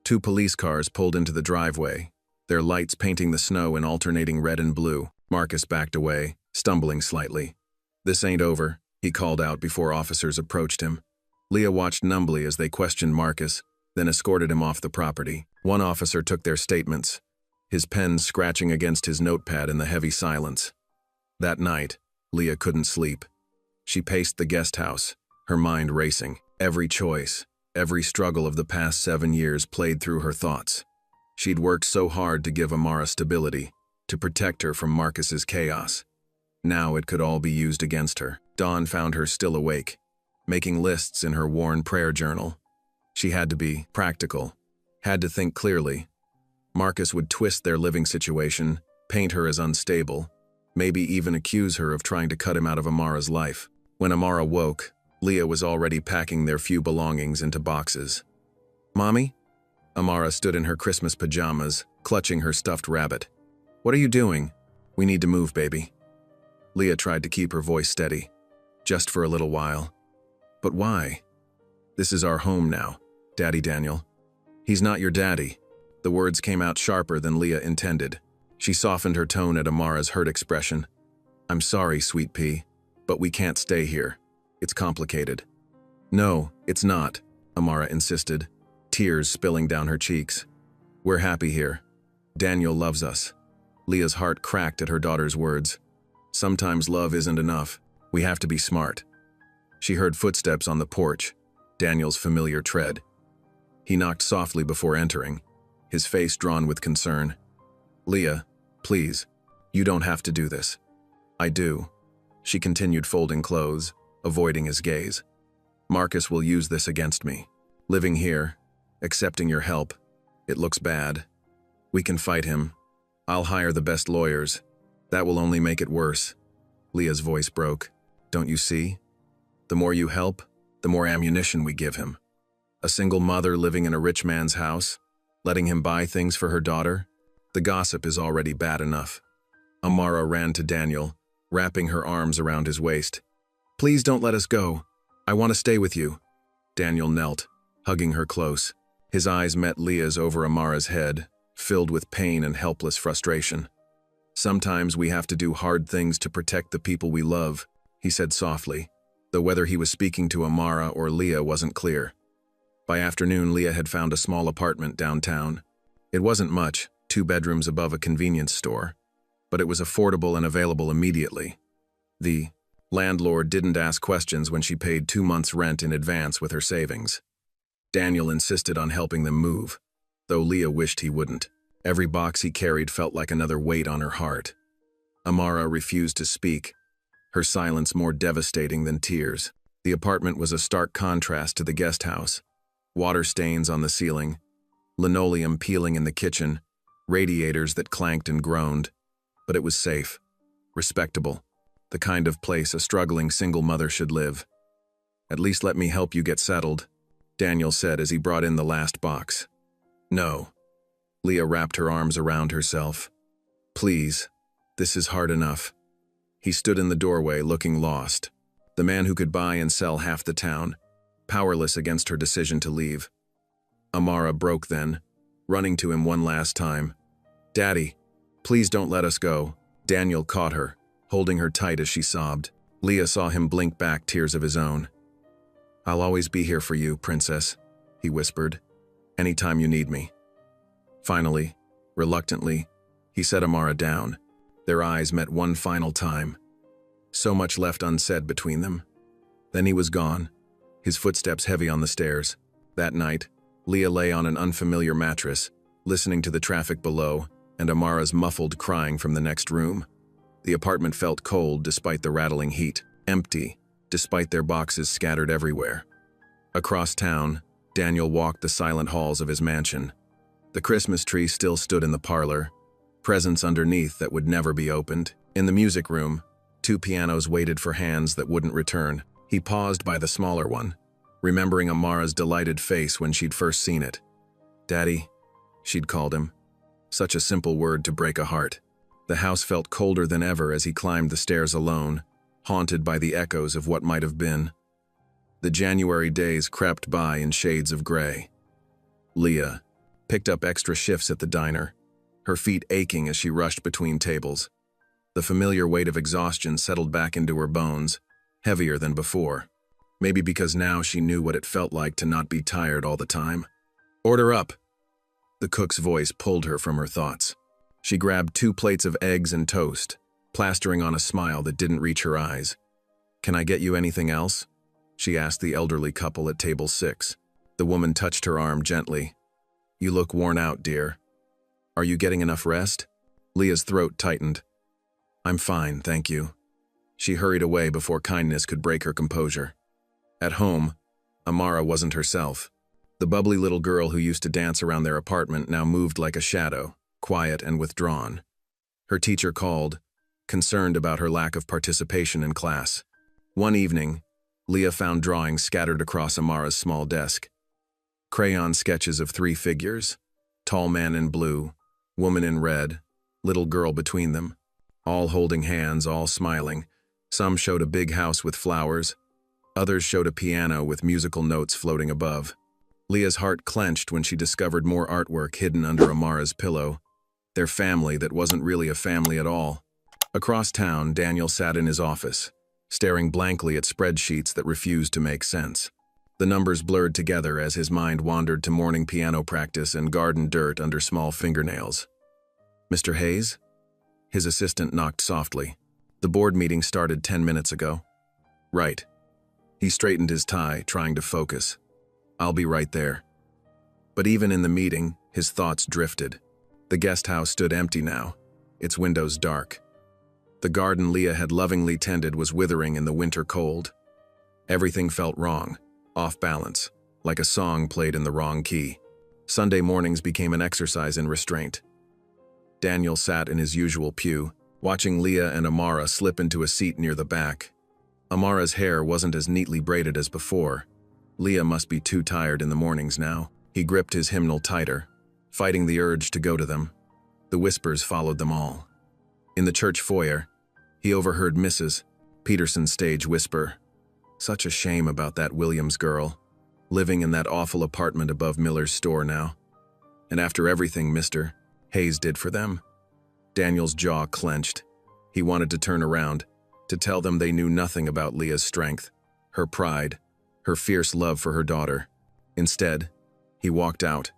2 police cars pulled into the driveway, their lights painting the snow in alternating red and blue. Marcus backed away, stumbling slightly. "This ain't over," he called out before officers approached him. Leah watched numbly as they questioned Marcus, then escorted him off the property. One officer took their statements, his pen scratching against his notepad in the heavy silence. That night, Leah couldn't sleep. She paced the guest house, her mind racing. Every choice, every struggle of the past 7 years played through her thoughts. She'd worked so hard to give Amara stability, to protect her from Marcus's chaos. Now it could all be used against her. Dawn found her still awake, making lists in her worn prayer journal. She had to be practical, had to think clearly. Marcus would twist their living situation, paint her as unstable, maybe even accuse her of trying to cut him out of Amara's life. When Amara woke, Leah was already packing their few belongings into boxes. "Mommy?" Amara stood in her Christmas pajamas, clutching her stuffed rabbit. "What are you doing?" "We need to move, baby." Leah tried to keep her voice steady. "Just for a little while." "But why?" "This is our home now, Daddy Daniel." "He's not your daddy." The words came out sharper than Leah intended. She softened her tone at Amara's hurt expression. "I'm sorry, sweet pea, but we can't stay here. It's complicated." "No, it's not," Amara insisted, tears spilling down her cheeks. "We're happy here. Daniel loves us." Leah's heart cracked at her daughter's words. Sometimes love isn't enough. We have to be smart. She heard footsteps on the porch, Daniel's familiar tread. He knocked softly before entering, his face drawn with concern. "Leah, please, you don't have to do this." "I do." She continued folding clothes, avoiding his gaze. "Marcus will use this against me. Living here, accepting your help, it looks bad. We can fight him. I'll hire the best lawyers. That will only make it worse." Leah's voice broke. "Don't you see? The more you help, the more ammunition we give him. A single mother living in a rich man's house, letting him buy things for her daughter? The gossip is already bad enough." Amara ran to Daniel, wrapping her arms around his waist. "Please don't let us go. I want to stay with you." Daniel knelt, hugging her close. His eyes met Leah's over Amara's head, filled with pain and helpless frustration. "Sometimes we have to do hard things to protect the people we love," he said softly, though whether he was speaking to Amara or Leah wasn't clear. By afternoon, Leah had found a small apartment downtown. It wasn't much, 2 bedrooms above a convenience store, but it was affordable and available immediately. The landlord didn't ask questions when she paid 2 months' rent in advance with her savings. Daniel insisted on helping them move, though Leah wished he wouldn't. Every box he carried felt like another weight on her heart. Amara refused to speak, her silence more devastating than tears. The apartment was a stark contrast to the guest house. Water stains on the ceiling, linoleum peeling in the kitchen, radiators that clanked and groaned. But it was safe, respectable, the kind of place a struggling single mother should live. "At least let me help you get settled," Daniel said as he brought in the last box. "No." Leah wrapped her arms around herself. "Please, this is hard enough." He stood in the doorway looking lost, the man who could buy and sell half the town, powerless against her decision to leave. Amara broke then, running to him one last time. "Daddy, please don't let us go." Daniel caught her, holding her tight as she sobbed. Leah saw him blink back tears of his own. "I'll always be here for you, princess," he whispered. "Anytime you need me." Finally, reluctantly, he set Amara down. Their eyes met one final time. So much left unsaid between them. Then he was gone, his footsteps heavy on the stairs. That night, Leah lay on an unfamiliar mattress, listening to the traffic below and Amara's muffled crying from the next room. The apartment felt cold despite the rattling heat, empty despite their boxes scattered everywhere. Across town, Daniel walked the silent halls of his mansion. The Christmas tree still stood in the parlor, presents underneath that would never be opened. In the music room, 2 pianos waited for hands that wouldn't return. He paused by the smaller one, remembering Amara's delighted face when she'd first seen it. "Daddy," she'd called him. Such a simple word to break a heart. The house felt colder than ever as he climbed the stairs alone, haunted by the echoes of what might have been. The January days crept by in shades of gray. Leah picked up extra shifts at the diner, her feet aching as she rushed between tables. The familiar weight of exhaustion settled back into her bones, heavier than before. Maybe because now she knew what it felt like to not be tired all the time. "Order up." The cook's voice pulled her from her thoughts. She grabbed 2 plates of eggs and toast, plastering on a smile that didn't reach her eyes. "Can I get you anything else?" she asked the elderly couple at table 6. The woman touched her arm gently. "You look worn out, dear. Are you getting enough rest?" Leah's throat tightened. "I'm fine, thank you." She hurried away before kindness could break her composure. At home, Amara wasn't herself. The bubbly little girl who used to dance around their apartment now moved like a shadow, quiet and withdrawn. Her teacher called, concerned about her lack of participation in class. One evening, Leah found drawings scattered across Amara's small desk. Crayon sketches of 3 figures, tall man in blue, woman in red, little girl between them, all holding hands, all smiling. Some showed a big house with flowers, others showed a piano with musical notes floating above. Leah's heart clenched when she discovered more artwork hidden under Amara's pillow. Their family that wasn't really a family at all. Across town, Daniel sat in his office, staring blankly at spreadsheets that refused to make sense. The numbers blurred together as his mind wandered to morning piano practice and garden dirt under small fingernails. "Mr. Hayes?" His assistant knocked softly. "The board meeting started 10 minutes ago." "Right." He straightened his tie, trying to focus. "I'll be right there." But even in the meeting, his thoughts drifted. The guest house stood empty now, its windows dark. The garden Leah had lovingly tended was withering in the winter cold. Everything felt wrong, off balance, like a song played in the wrong key. Sunday mornings became an exercise in restraint. Daniel sat in his usual pew, watching Leah and Amara slip into a seat near the back. Amara's hair wasn't as neatly braided as before. Leah must be too tired in the mornings now. He gripped his hymnal tighter, fighting the urge to go to them. The whispers followed them all. In the church foyer, he overheard Mrs. Peterson's stage whisper, "Such a shame about that Williams girl, living in that awful apartment above Miller's store now. And after everything Mr. Hayes did for them." Daniel's jaw clenched. He wanted to turn around, to tell them they knew nothing about Leah's strength, her pride, her fierce love for her daughter. Instead, he walked out,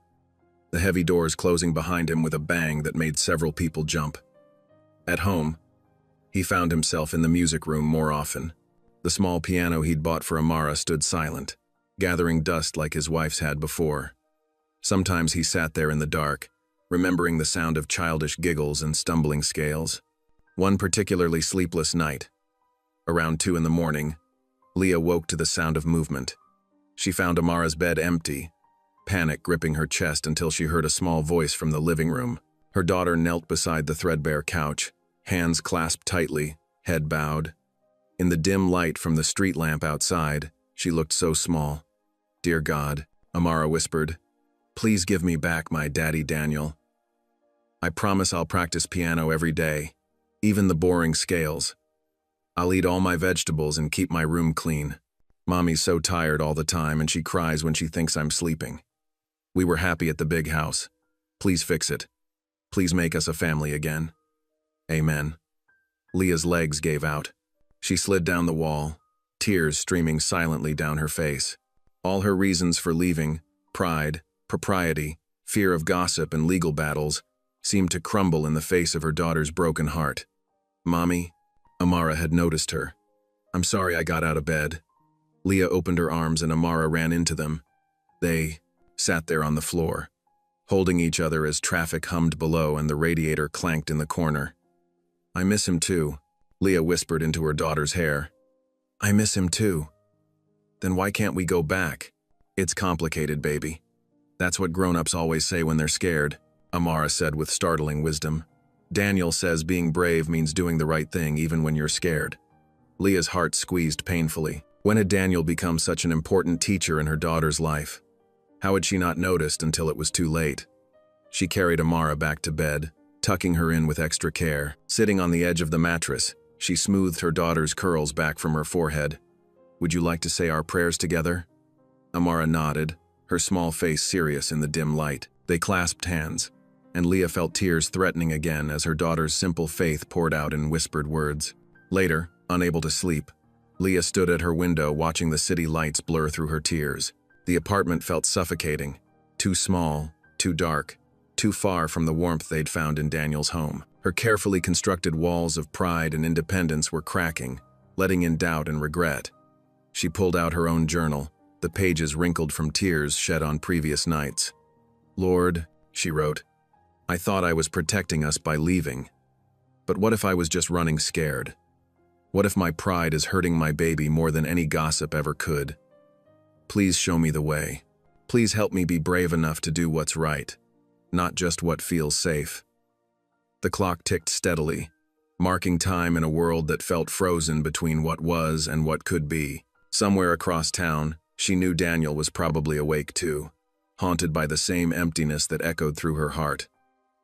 the heavy doors closing behind him with a bang that made several people jump. At home, he found himself in the music room more often. The small piano he'd bought for Amara stood silent, gathering dust like his wife's had before. Sometimes he sat there in the dark, remembering the sound of childish giggles and stumbling scales. One particularly sleepless night, around 2 in the morning, Leah woke to the sound of movement. She found Amara's bed empty, panic gripping her chest until she heard a small voice from the living room. Her daughter knelt beside the threadbare couch, hands clasped tightly, head bowed. In the dim light from the street lamp outside, she looked so small. "Dear God," Amara whispered, "please give me back my daddy Daniel. I promise I'll practice piano every day, even the boring scales. I'll eat all my vegetables and keep my room clean. Mommy's so tired all the time and she cries when she thinks I'm sleeping. We were happy at the big house. Please fix it. Please make us a family again. Amen." Leah's legs gave out. She slid down the wall, tears streaming silently down her face. All her reasons for leaving, pride, propriety, fear of gossip and legal battles, seemed to crumble in the face of her daughter's broken heart. "Mommy," Amara had noticed her. "I'm sorry I got out of bed." Leah opened her arms and Amara ran into them. They sat there on the floor, holding each other as traffic hummed below and the radiator clanked in the corner. "I miss him too," Leah whispered into her daughter's hair. "I miss him too." "Then why can't we go back?" "It's complicated, baby. That's what grown-ups always say when they're scared," Amara said with startling wisdom. "Daniel says being brave means doing the right thing even when you're scared." Leah's heart squeezed painfully. When had Daniel become such an important teacher in her daughter's life? How had she not noticed until it was too late? She carried Amara back to bed, tucking her in with extra care. Sitting on the edge of the mattress, she smoothed her daughter's curls back from her forehead. "Would you like to say our prayers together?" Amara nodded, her small face serious in the dim light. They clasped hands, and Leah felt tears threatening again as her daughter's simple faith poured out in whispered words. Later, unable to sleep, Leah stood at her window watching the city lights blur through her tears. The apartment felt suffocating, too small, too dark, too far from the warmth they'd found in Daniel's home. Her carefully constructed walls of pride and independence were cracking, letting in doubt and regret. She pulled out her own journal, the pages wrinkled from tears shed on previous nights. "Lord," she wrote, "I thought I was protecting us by leaving. But what if I was just running scared? What if my pride is hurting my baby more than any gossip ever could? Please show me the way. Please help me be brave enough to do what's right, not just what feels safe." The clock ticked steadily, marking time in a world that felt frozen between what was and what could be. Somewhere across town, she knew Daniel was probably awake too, haunted by the same emptiness that echoed through her heart.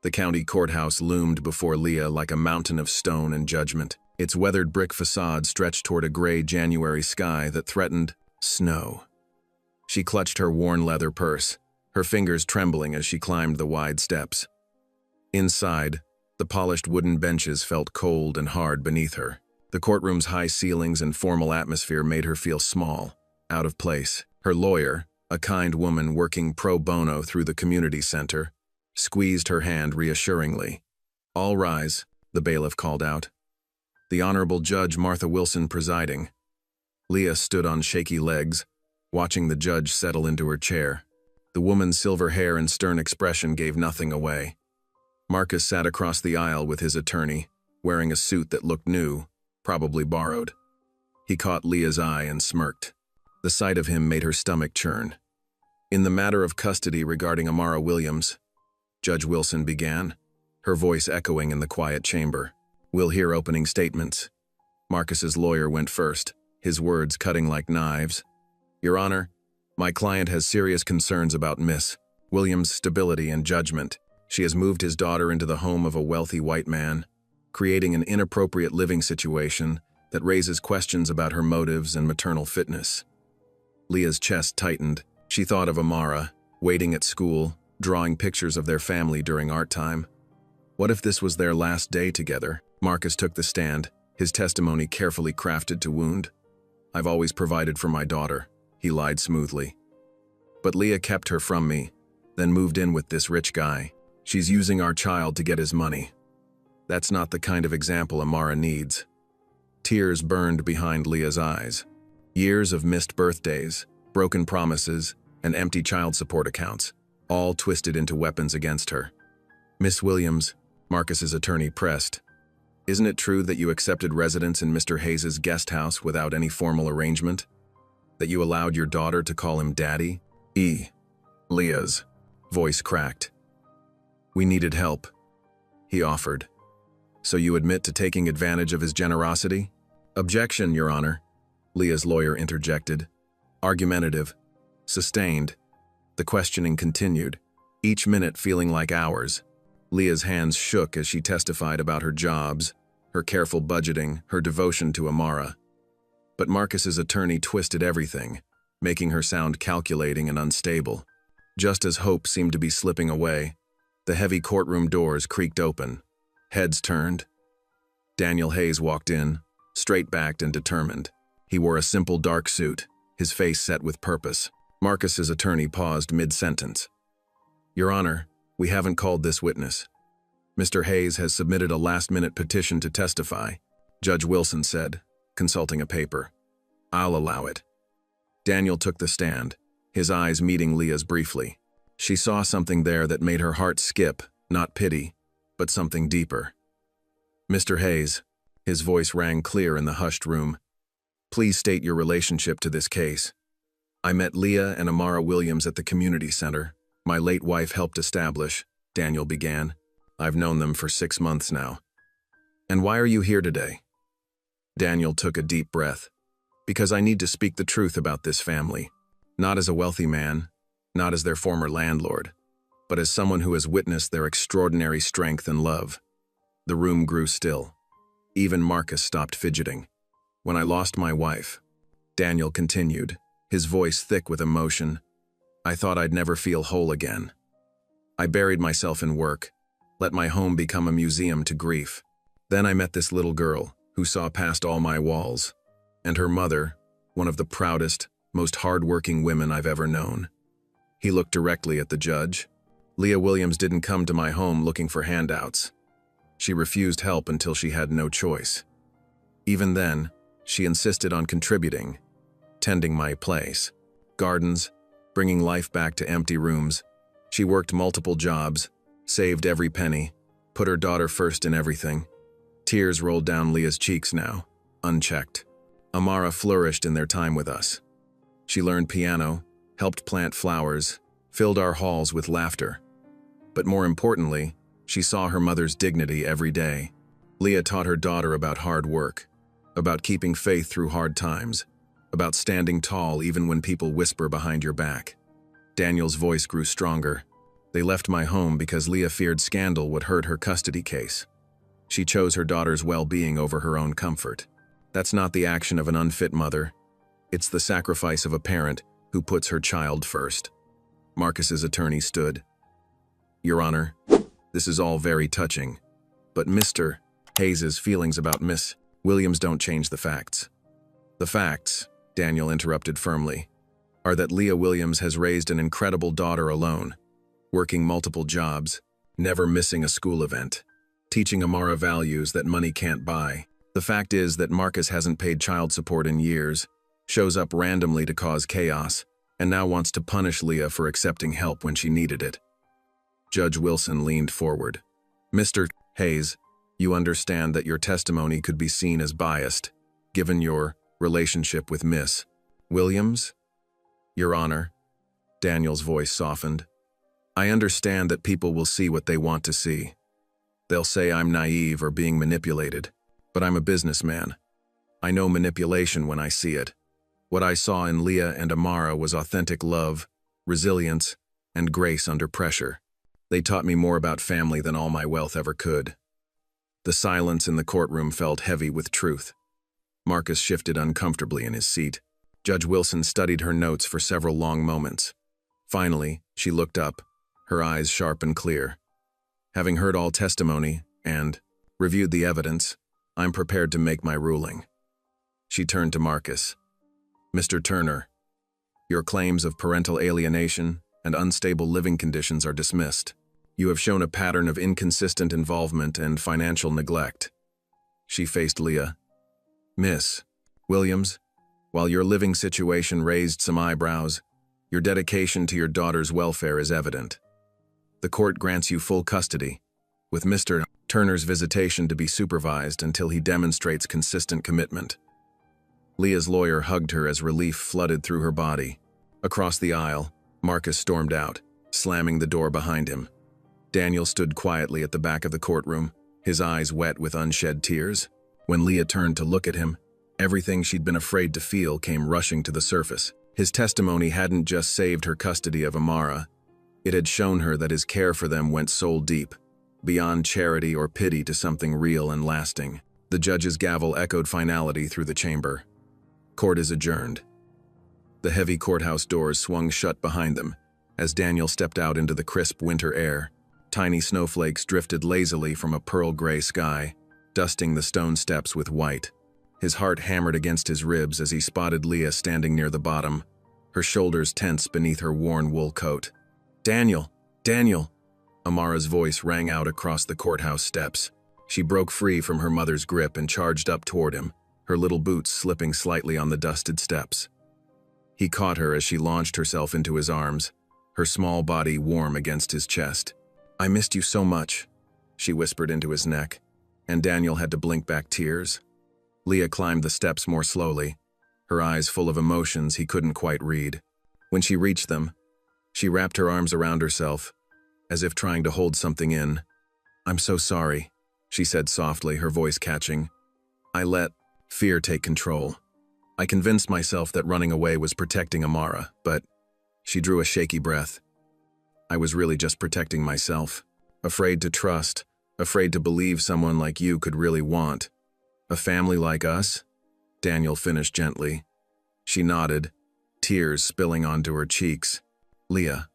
The county courthouse loomed before Leah like a mountain of stone and judgment. Its weathered brick facade stretched toward a gray January sky that threatened snow. She clutched her worn leather purse, her fingers trembling as she climbed the wide steps. Inside, the polished wooden benches felt cold and hard beneath her. The courtroom's high ceilings and formal atmosphere made her feel small, out of place. Her lawyer, a kind woman working pro bono through the community center, squeezed her hand reassuringly. "All rise," the bailiff called out. The Honorable Judge Martha Wilson presiding. Leah stood on shaky legs, watching the judge settle into her chair. The woman's silver hair and stern expression gave nothing away. Marcus sat across the aisle with his attorney, wearing a suit that looked new, probably borrowed. He caught Leah's eye and smirked. The sight of him made her stomach churn. "In the matter of custody regarding Amara Williams," Judge Wilson began, her voice echoing in the quiet chamber. "We'll hear opening statements." Marcus's lawyer went first, his words cutting like knives. "Your Honor, my client has serious concerns about Miss Williams' stability and judgment. She has moved his daughter into the home of a wealthy white man, creating an inappropriate living situation that raises questions about her motives and maternal fitness." Leah's chest tightened. She thought of Amara, waiting at school, drawing pictures of their family during art time. What if this was their last day together? Marcus took the stand, his testimony carefully crafted to wound. "I've always provided for my daughter," he lied smoothly. "But Leah kept her from me, then moved in with this rich guy. She's using our child to get his money. That's not the kind of example Amara needs." Tears burned behind Leah's eyes. Years of missed birthdays, broken promises, and empty child support accounts, all twisted into weapons against her. "Miss Williams," Marcus's attorney pressed, "isn't it true that you accepted residence in Mr. Hayes's guest house without any formal arrangement? That you allowed your daughter to call him Daddy?" Leah's voice cracked. "We needed help," he offered. "So you admit to taking advantage of his generosity?" "Objection, Your Honor," Leah's lawyer interjected. Argumentative, sustained. The questioning continued, each minute feeling like hours. Leah's hands shook as she testified about her jobs, her careful budgeting, her devotion to Amara. But Marcus's attorney twisted everything, making her sound calculating and unstable. Just as hope seemed to be slipping away, the heavy courtroom doors creaked open. Heads turned. Daniel Hayes walked in, straight-backed and determined. He wore a simple dark suit, his face set with purpose. Marcus's attorney paused mid-sentence. "Your Honor, we haven't called this witness. Mr. Hayes has submitted a last-minute petition to testify," Judge Wilson said, consulting a paper. "I'll allow it." Daniel took the stand, his eyes meeting Leah's briefly. She saw something there that made her heart skip, not pity, but something deeper. "Mr. Hayes," his voice rang clear in the hushed room, "please state your relationship to this case." "I met Leah and Amara Williams at the community center. My late wife helped establish," Daniel began. "I've known them for 6 months now." "And why are you here today?" Daniel took a deep breath. "Because I need to speak the truth about this family. Not as a wealthy man, not as their former landlord, but as someone who has witnessed their extraordinary strength and love." The room grew still. Even Marcus stopped fidgeting. "When I lost my wife," Daniel continued, his voice thick with emotion, "I thought I'd never feel whole again. I buried myself in work, let my home become a museum to grief. Then I met this little girl who saw past all my walls, and her mother, one of the proudest, most hard-working women I've ever known." He looked directly at the judge. "Leah Williams didn't come to my home looking for handouts. She refused help until she had no choice. Even then, she insisted on contributing, tending my place, gardens, bringing life back to empty rooms. She worked multiple jobs, saved every penny, put her daughter first in everything." Tears rolled down Leah's cheeks now, unchecked. "Amara flourished in their time with us. She learned piano, helped plant flowers, filled our halls with laughter. But more importantly, she saw her mother's dignity every day. Leah taught her daughter about hard work, about keeping faith through hard times, about standing tall even when people whisper behind your back." Daniel's voice grew stronger. "They left my home because Leah feared scandal would hurt her custody case. She chose her daughter's well-being over her own comfort. That's not the action of an unfit mother. It's the sacrifice of a parent who puts her child first. Marcus's attorney stood. Your Honor, this is all very touching, but Mr. Hayes's feelings about Miss Williams don't change the facts. The facts, Daniel interrupted firmly, are that Leah Williams has raised an incredible daughter alone, working multiple jobs, never missing a school event, teaching Amara values that money can't buy. The fact is that Marcus hasn't paid child support in years, shows up randomly to cause chaos, and now wants to punish Leah for accepting help when she needed it. Judge Wilson leaned forward. Mr. Hayes, you understand that your testimony could be seen as biased, given your relationship with Miss Williams? Your Honor, Daniel's voice softened. I understand that people will see what they want to see. They'll say I'm naive or being manipulated, but I'm a businessman. I know manipulation when I see it. What I saw in Leah and Amara was authentic love, resilience, and grace under pressure. They taught me more about family than all my wealth ever could. The silence in the courtroom felt heavy with truth. Marcus shifted uncomfortably in his seat. Judge Wilson studied her notes for several long moments. Finally, she looked up, her eyes sharp and clear. Having heard all testimony and reviewed the evidence, I'm prepared to make my ruling. She turned to Marcus. Mr. Turner, your claims of parental alienation and unstable living conditions are dismissed. You have shown a pattern of inconsistent involvement and financial neglect. She faced Leah. Miss Williams, while your living situation raised some eyebrows, your dedication to your daughter's welfare is evident. The court grants you full custody, with Mr. Turner's visitation to be supervised until he demonstrates consistent commitment. Leah's lawyer hugged her as relief flooded through her body. Across the aisle, Marcus stormed out, slamming the door behind him. Daniel stood quietly at the back of the courtroom, his eyes wet with unshed tears. When Leah turned to look at him, everything she'd been afraid to feel came rushing to the surface. His testimony hadn't just saved her custody of Amara. It had shown her that his care for them went soul deep, beyond charity or pity to something real and lasting. The judge's gavel echoed finality through the chamber. Court is adjourned. The heavy courthouse doors swung shut behind them as Daniel stepped out into the crisp winter air. Tiny snowflakes drifted lazily from a pearl gray sky, dusting the stone steps with white. His heart hammered against his ribs as he spotted Leah standing near the bottom, her shoulders tense beneath her worn wool coat. Daniel! Daniel! Amara's voice rang out across the courthouse steps. She broke free from her mother's grip and charged up toward him, her little boots slipping slightly on the dusted steps. He caught her as she launched herself into his arms, her small body warm against his chest. I missed you so much, she whispered into his neck, and Daniel had to blink back tears. Leah climbed the steps more slowly, her eyes full of emotions he couldn't quite read. When she reached them, she wrapped her arms around herself, as if trying to hold something in. I'm so sorry, she said softly, her voice catching. I let fear take control. I convinced myself that running away was protecting Amara, but she drew a shaky breath. I was really just protecting myself, afraid to trust, afraid to believe someone like you could really want. A family like us? Daniel finished gently. She nodded, tears spilling onto her cheeks. Leah.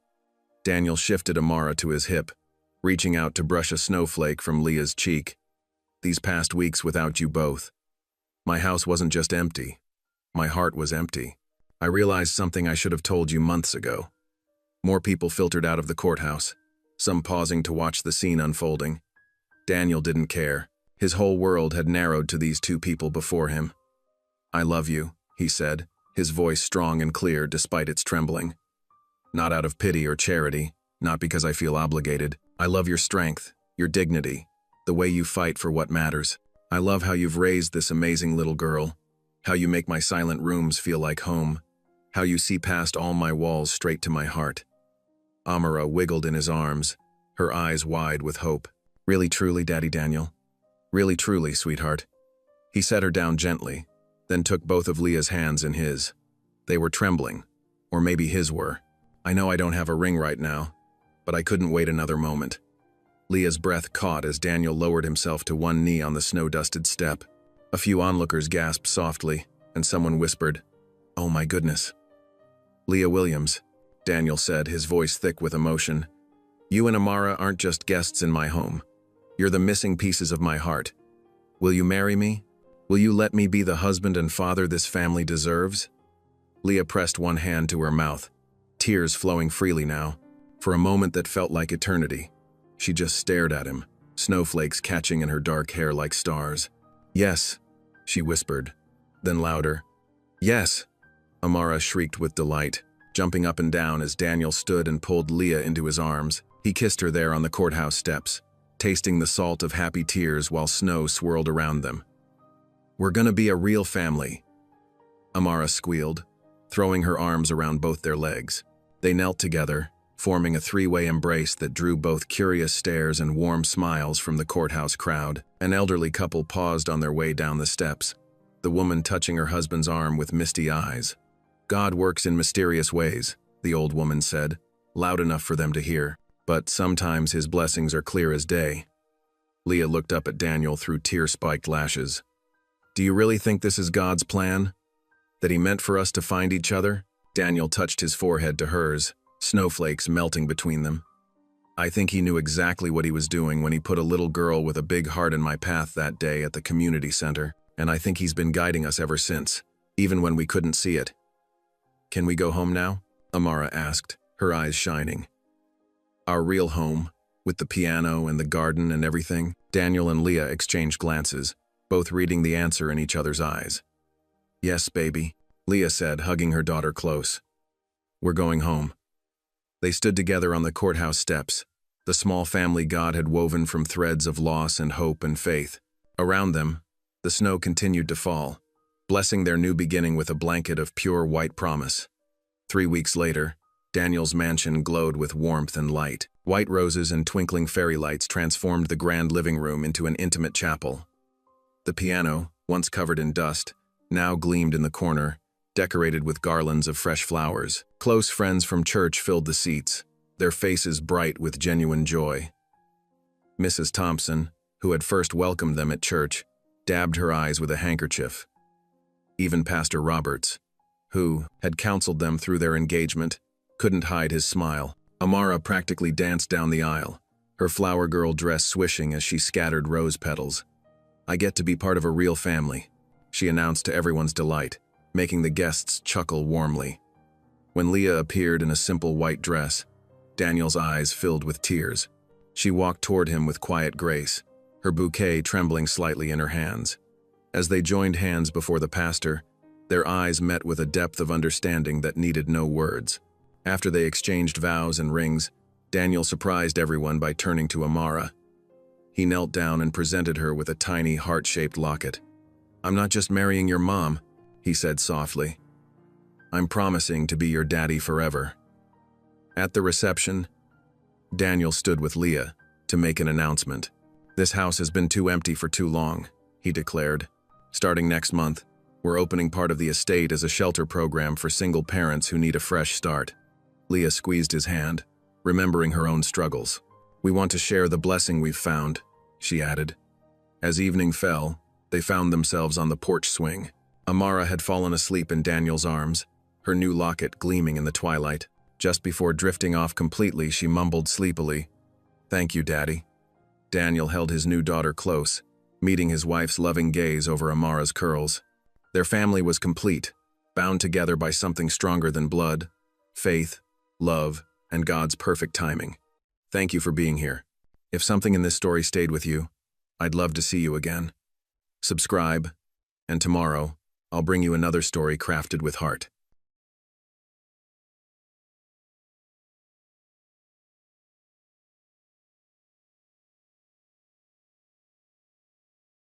Daniel shifted Amara to his hip, reaching out to brush a snowflake from Leah's cheek. These past weeks without you both. My house wasn't just empty. My heart was empty. I realized something I should have told you months ago. More people filtered out of the courthouse, some pausing to watch the scene unfolding. Daniel didn't care. His whole world had narrowed to these two people before him. I love you, he said, his voice strong and clear despite its trembling. Not out of pity or charity, not because I feel obligated. I love your strength, your dignity, the way you fight for what matters. I love how you've raised this amazing little girl, how you make my silent rooms feel like home, how you see past all my walls straight to my heart. Amara wiggled in his arms, her eyes wide with hope. Really truly, Daddy Daniel? Really truly, sweetheart. He set her down gently, then took both of Leah's hands in his. They were trembling, or maybe his were. I know I don't have a ring right now, but I couldn't wait another moment. Leah's breath caught as Daniel lowered himself to one knee on the snow-dusted step. A few onlookers gasped softly, and someone whispered, "Oh my goodness." Leah Williams, Daniel said, his voice thick with emotion. You and Amara aren't just guests in my home. You're the missing pieces of my heart. Will you marry me? Will you let me be the husband and father this family deserves? Leah pressed one hand to her mouth, tears flowing freely now. For a moment that felt like eternity, she just stared at him, snowflakes catching in her dark hair like stars. Yes, she whispered, then louder. Yes, Amara shrieked with delight, jumping up and down as Daniel stood and pulled Leah into his arms. He kissed her there on the courthouse steps, tasting the salt of happy tears while snow swirled around them. We're gonna be a real family, Amara squealed, throwing her arms around both their legs. They knelt together, forming a three-way embrace that drew both curious stares and warm smiles from the courthouse crowd. An elderly couple paused on their way down the steps, the woman touching her husband's arm with misty eyes. God works in mysterious ways, the old woman said, loud enough for them to hear, but sometimes his blessings are clear as day. Leah looked up at Daniel through tear-spiked lashes. Do you really think this is God's plan? That he meant for us to find each other? Daniel touched his forehead to hers, snowflakes melting between them. I think he knew exactly what he was doing when he put a little girl with a big heart in my path that day at the community center, and I think he's been guiding us ever since, even when we couldn't see it. Can we go home now? Amara asked, her eyes shining. Our real home, with the piano and the garden and everything? Daniel and Leah exchanged glances, both reading the answer in each other's eyes. Yes, baby, Leah said, hugging her daughter close. We're going home. They stood together on the courthouse steps, the small family God had woven from threads of loss and hope and faith. Around them, the snow continued to fall, blessing their new beginning with a blanket of pure white promise. 3 weeks later, Daniel's mansion glowed with warmth and light. White roses and twinkling fairy lights transformed the grand living room into an intimate chapel. The piano, once covered in dust, now gleamed in the corner, decorated with garlands of fresh flowers. Close friends from church filled the seats, their faces bright with genuine joy. Mrs. Thompson, who had first welcomed them at church, dabbed her eyes with a handkerchief. Even Pastor Roberts, who had counseled them through their engagement, couldn't hide his smile. Amara practically danced down the aisle, her flower girl dress swishing as she scattered rose petals. I get to be part of a real family, she announced to everyone's delight, making the guests chuckle warmly. When Leah appeared in a simple white dress, Daniel's eyes filled with tears. She walked toward him with quiet grace, her bouquet trembling slightly in her hands. As they joined hands before the pastor, their eyes met with a depth of understanding that needed no words. After they exchanged vows and rings, Daniel surprised everyone by turning to Amara. He knelt down and presented her with a tiny heart-shaped locket. I'm not just marrying your mom, he said softly. I'm promising to be your daddy forever. At the reception, Daniel stood with Leah to make an announcement. This house has been too empty for too long, he declared. Starting next month, we're opening part of the estate as a shelter program for single parents who need a fresh start. Leah squeezed his hand, remembering her own struggles. We want to share the blessing we've found, she added. As evening fell, they found themselves on the porch swing. Amara had fallen asleep in Daniel's arms, her new locket gleaming in the twilight. Just before drifting off completely, she mumbled sleepily, "Thank you, Daddy." Daniel held his new daughter close, meeting his wife's loving gaze over Amara's curls. Their family was complete, bound together by something stronger than blood, faith, love, and God's perfect timing. Thank you for being here. If something in this story stayed with you, I'd love to see you again. Subscribe, and tomorrow, I'll bring you another story crafted with heart.